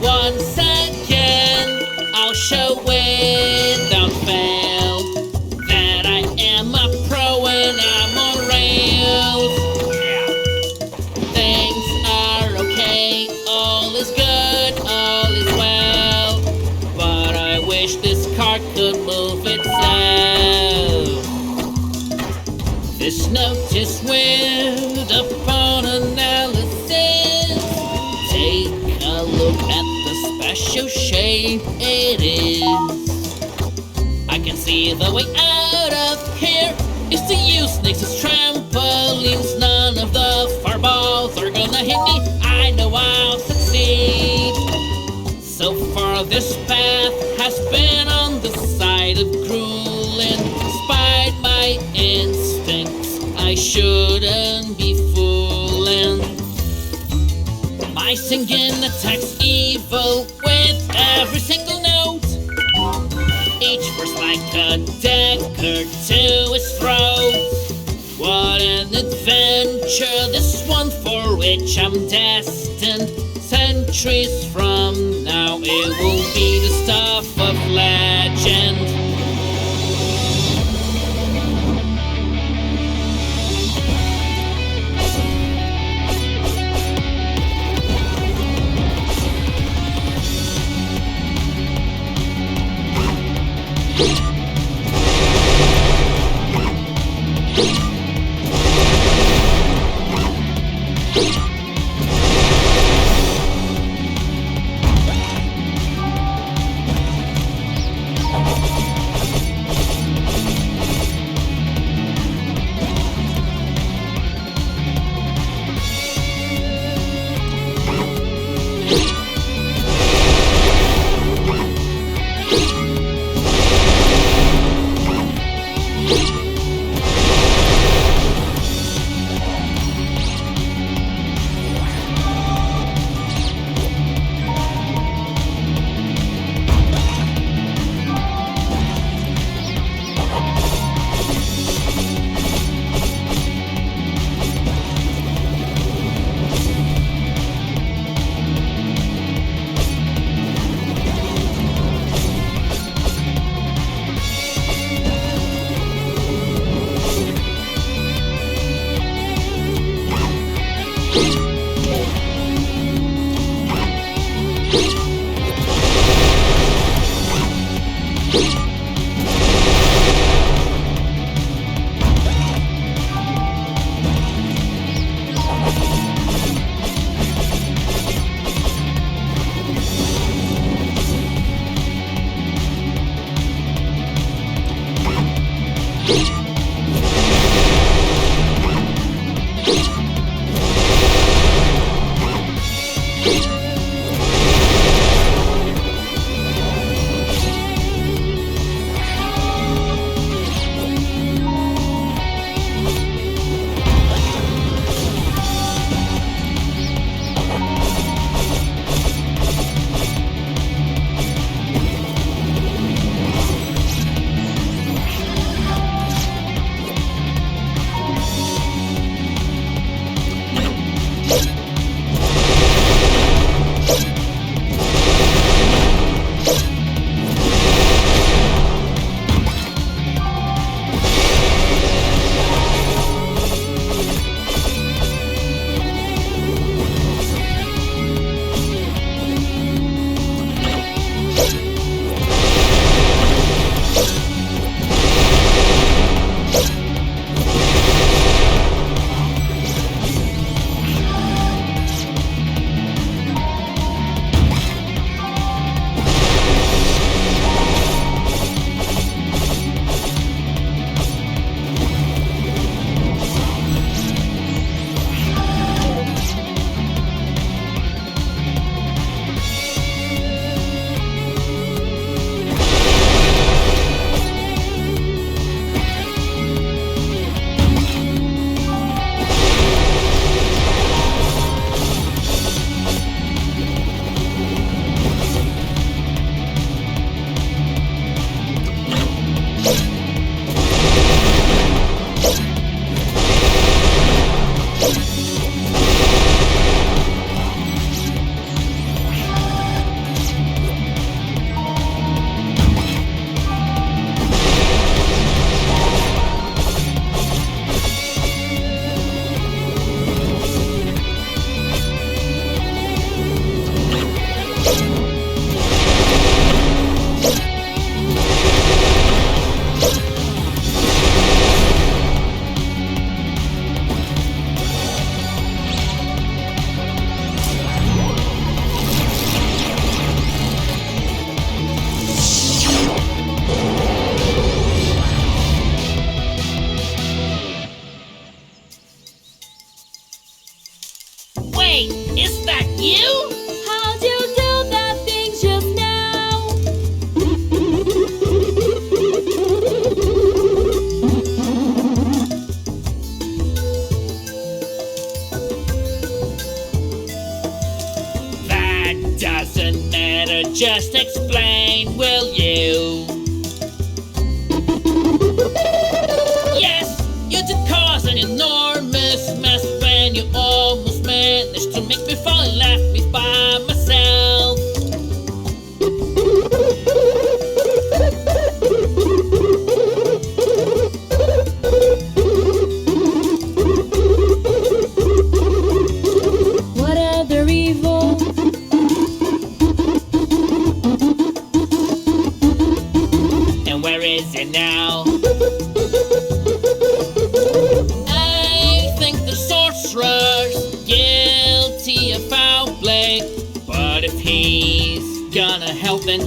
S1: Once again, I'll show without fail that I am a pro and I'm on rails. Things are okay, all is good, all is well, but I wish this car could move itself. This notice with upon analysis, take a look at the special shape it is. I can see the way out of here is to use snakes as trampolines. None of the fireballs are gonna hit me, I know I'll succeed. So far this path has been on the side of cruel, and despite my instincts, I shouldn't be fooling. My singing attacks evil with every single note, each verse like a dagger to his throat. What an adventure, this one for which I'm destined. Centuries from now it will be the stuff of legend.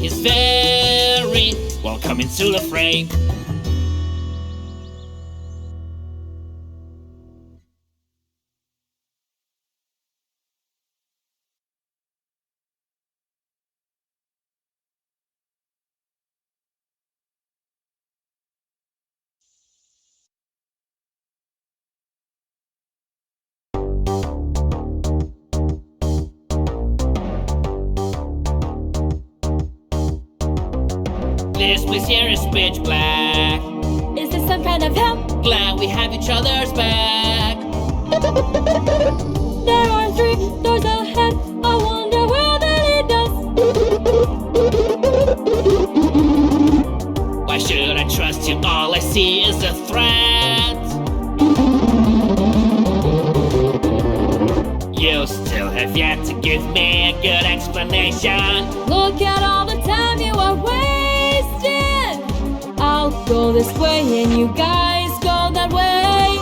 S1: is very welcome into the fray. This place here is pitch black.
S2: Is this some kind of help?
S1: Glad we have each other's back.
S2: There are 3 doors ahead. I wonder where they lead us.
S1: Why should I trust you? All I see is a threat. You still have yet to give me a good explanation.
S2: Look at all the time you are wasting. I'll go this way and you guys go that way.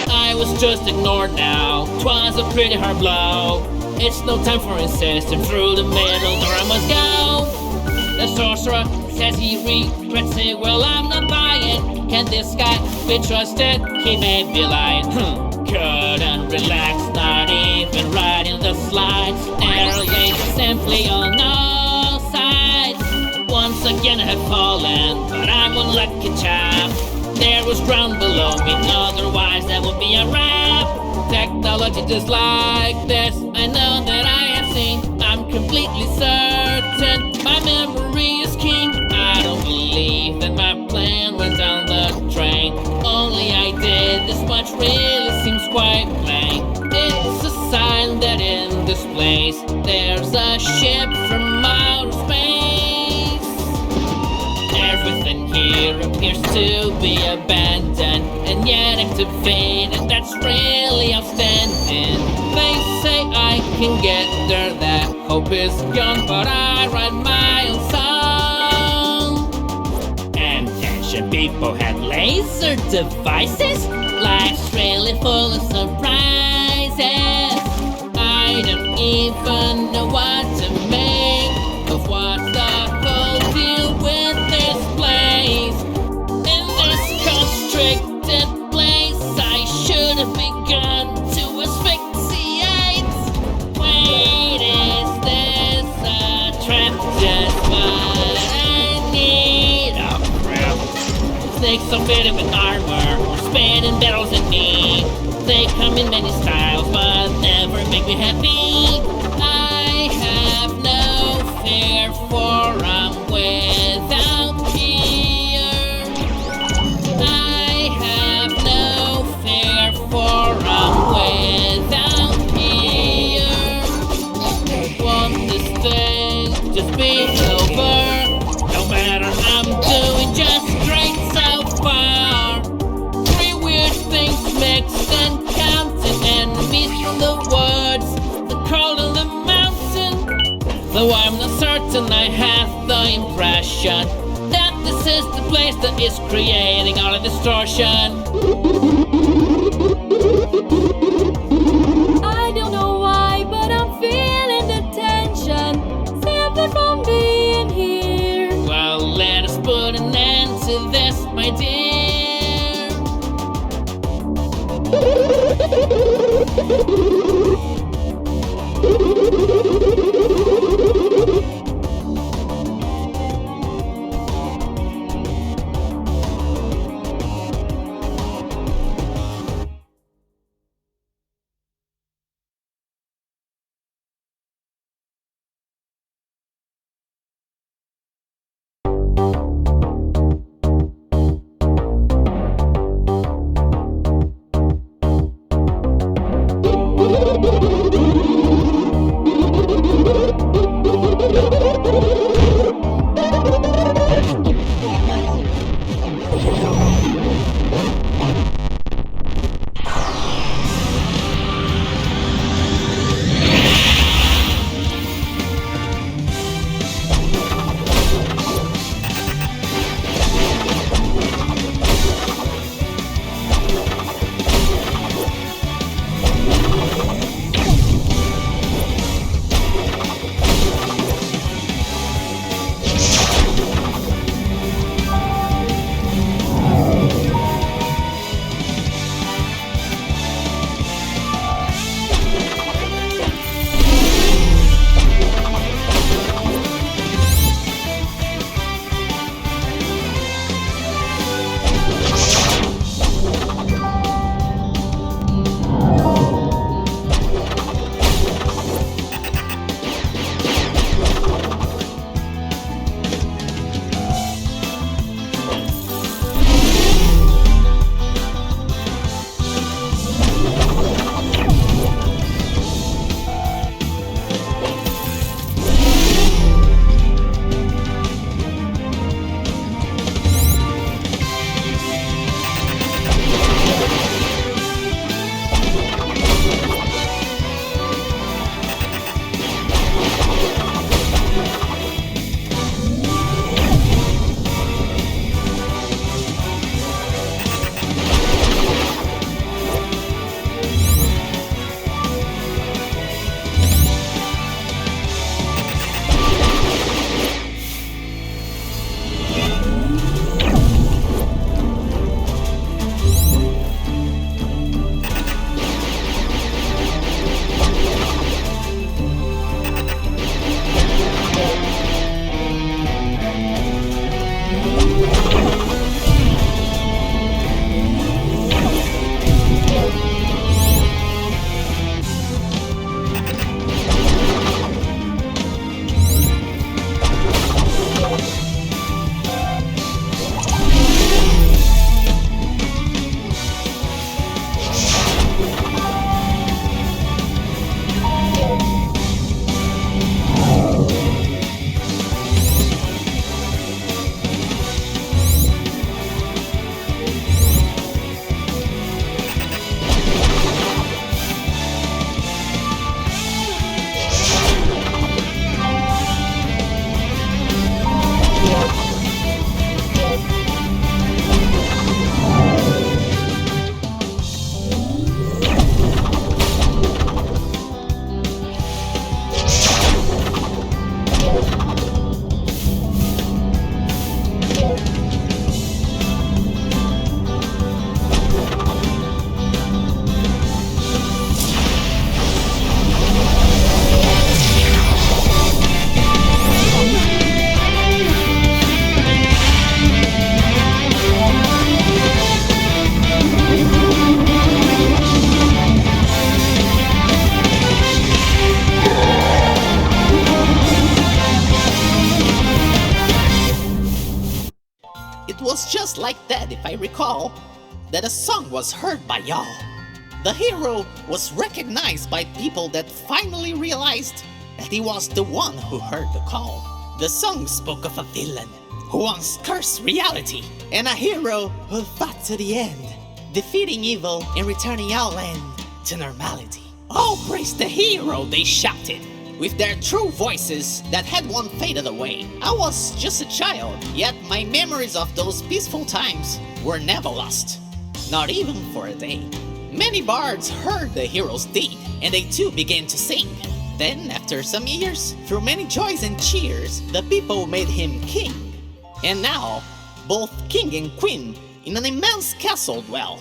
S1: I was just ignored now. 'Twas a pretty hard blow. It's no time for insisting. Through the middle door I must go. The sorcerer says he regrets it. Well, I'm not buying. Can this guy be trusted? He may be lying. Couldn't relax, not even riding the slides. Narrowly, simply on no sides. Once again I have fallen, but I'm one lucky chap. There was ground below me, otherwise that would be a wrap. Technology just like this, I know that I have seen. I'm completely certain my memory is keen. I don't believe that my plan went down the drain. Only I did this much really seems quite plain. It's a sign that in this place there's a ship from outer space. Everything here appears to be abandoned and yet activated. That's really outstanding. They say I can get there, that hope is gone, but I write my own song. And ancient people had laser devices. Life's really full of surprises. I don't even know what to make of what's the whole deal with this place. In this constricted place, I should have begun to asphyxiate. Wait, is this a trap? Just what I need. Oh crap. Snakes are fitted with armor, or spinning barrels at me. They come in many styles, but never make me happy. I have no fear, for I'm without fear. I have no fear, for I'm without fear. Want this thing just be over? No matter, I'm doing just great so far. 3 weird things mixed and counting. Enemies from the woods, the cold and the mountain. Though I'm not certain, I have the impression that this is the place that is creating all the distortion.
S2: I don't know why, but I'm feeling the tension. Simply from being here.
S1: Well, let us put an end to this, my dear. It was just like that, if I recall, that a song was heard by y'all. The hero was recognized by people that finally realized that he was the one who heard the call. The song spoke of a villain who once cursed reality, and a hero who fought to the end, defeating evil and returning our land to normality. All praise the hero, they shouted, with their true voices that had once faded away. I was just a child, yet my memories of those peaceful times were never lost, not even for a day. Many bards heard the hero's deed, and they too began to sing. Then, after some years, through many joys and cheers, the people made him king. And now, both king and queen in an immense castle dwell.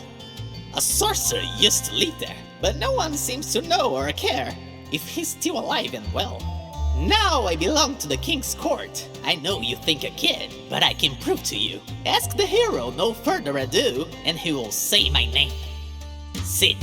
S1: A sorcerer used to live there, but no one seems to know or care if he's still alive and well. Now I belong to the king's court. I know you think a kid, but I can prove to you. Ask the hero no further ado, and he will say my name. Sid.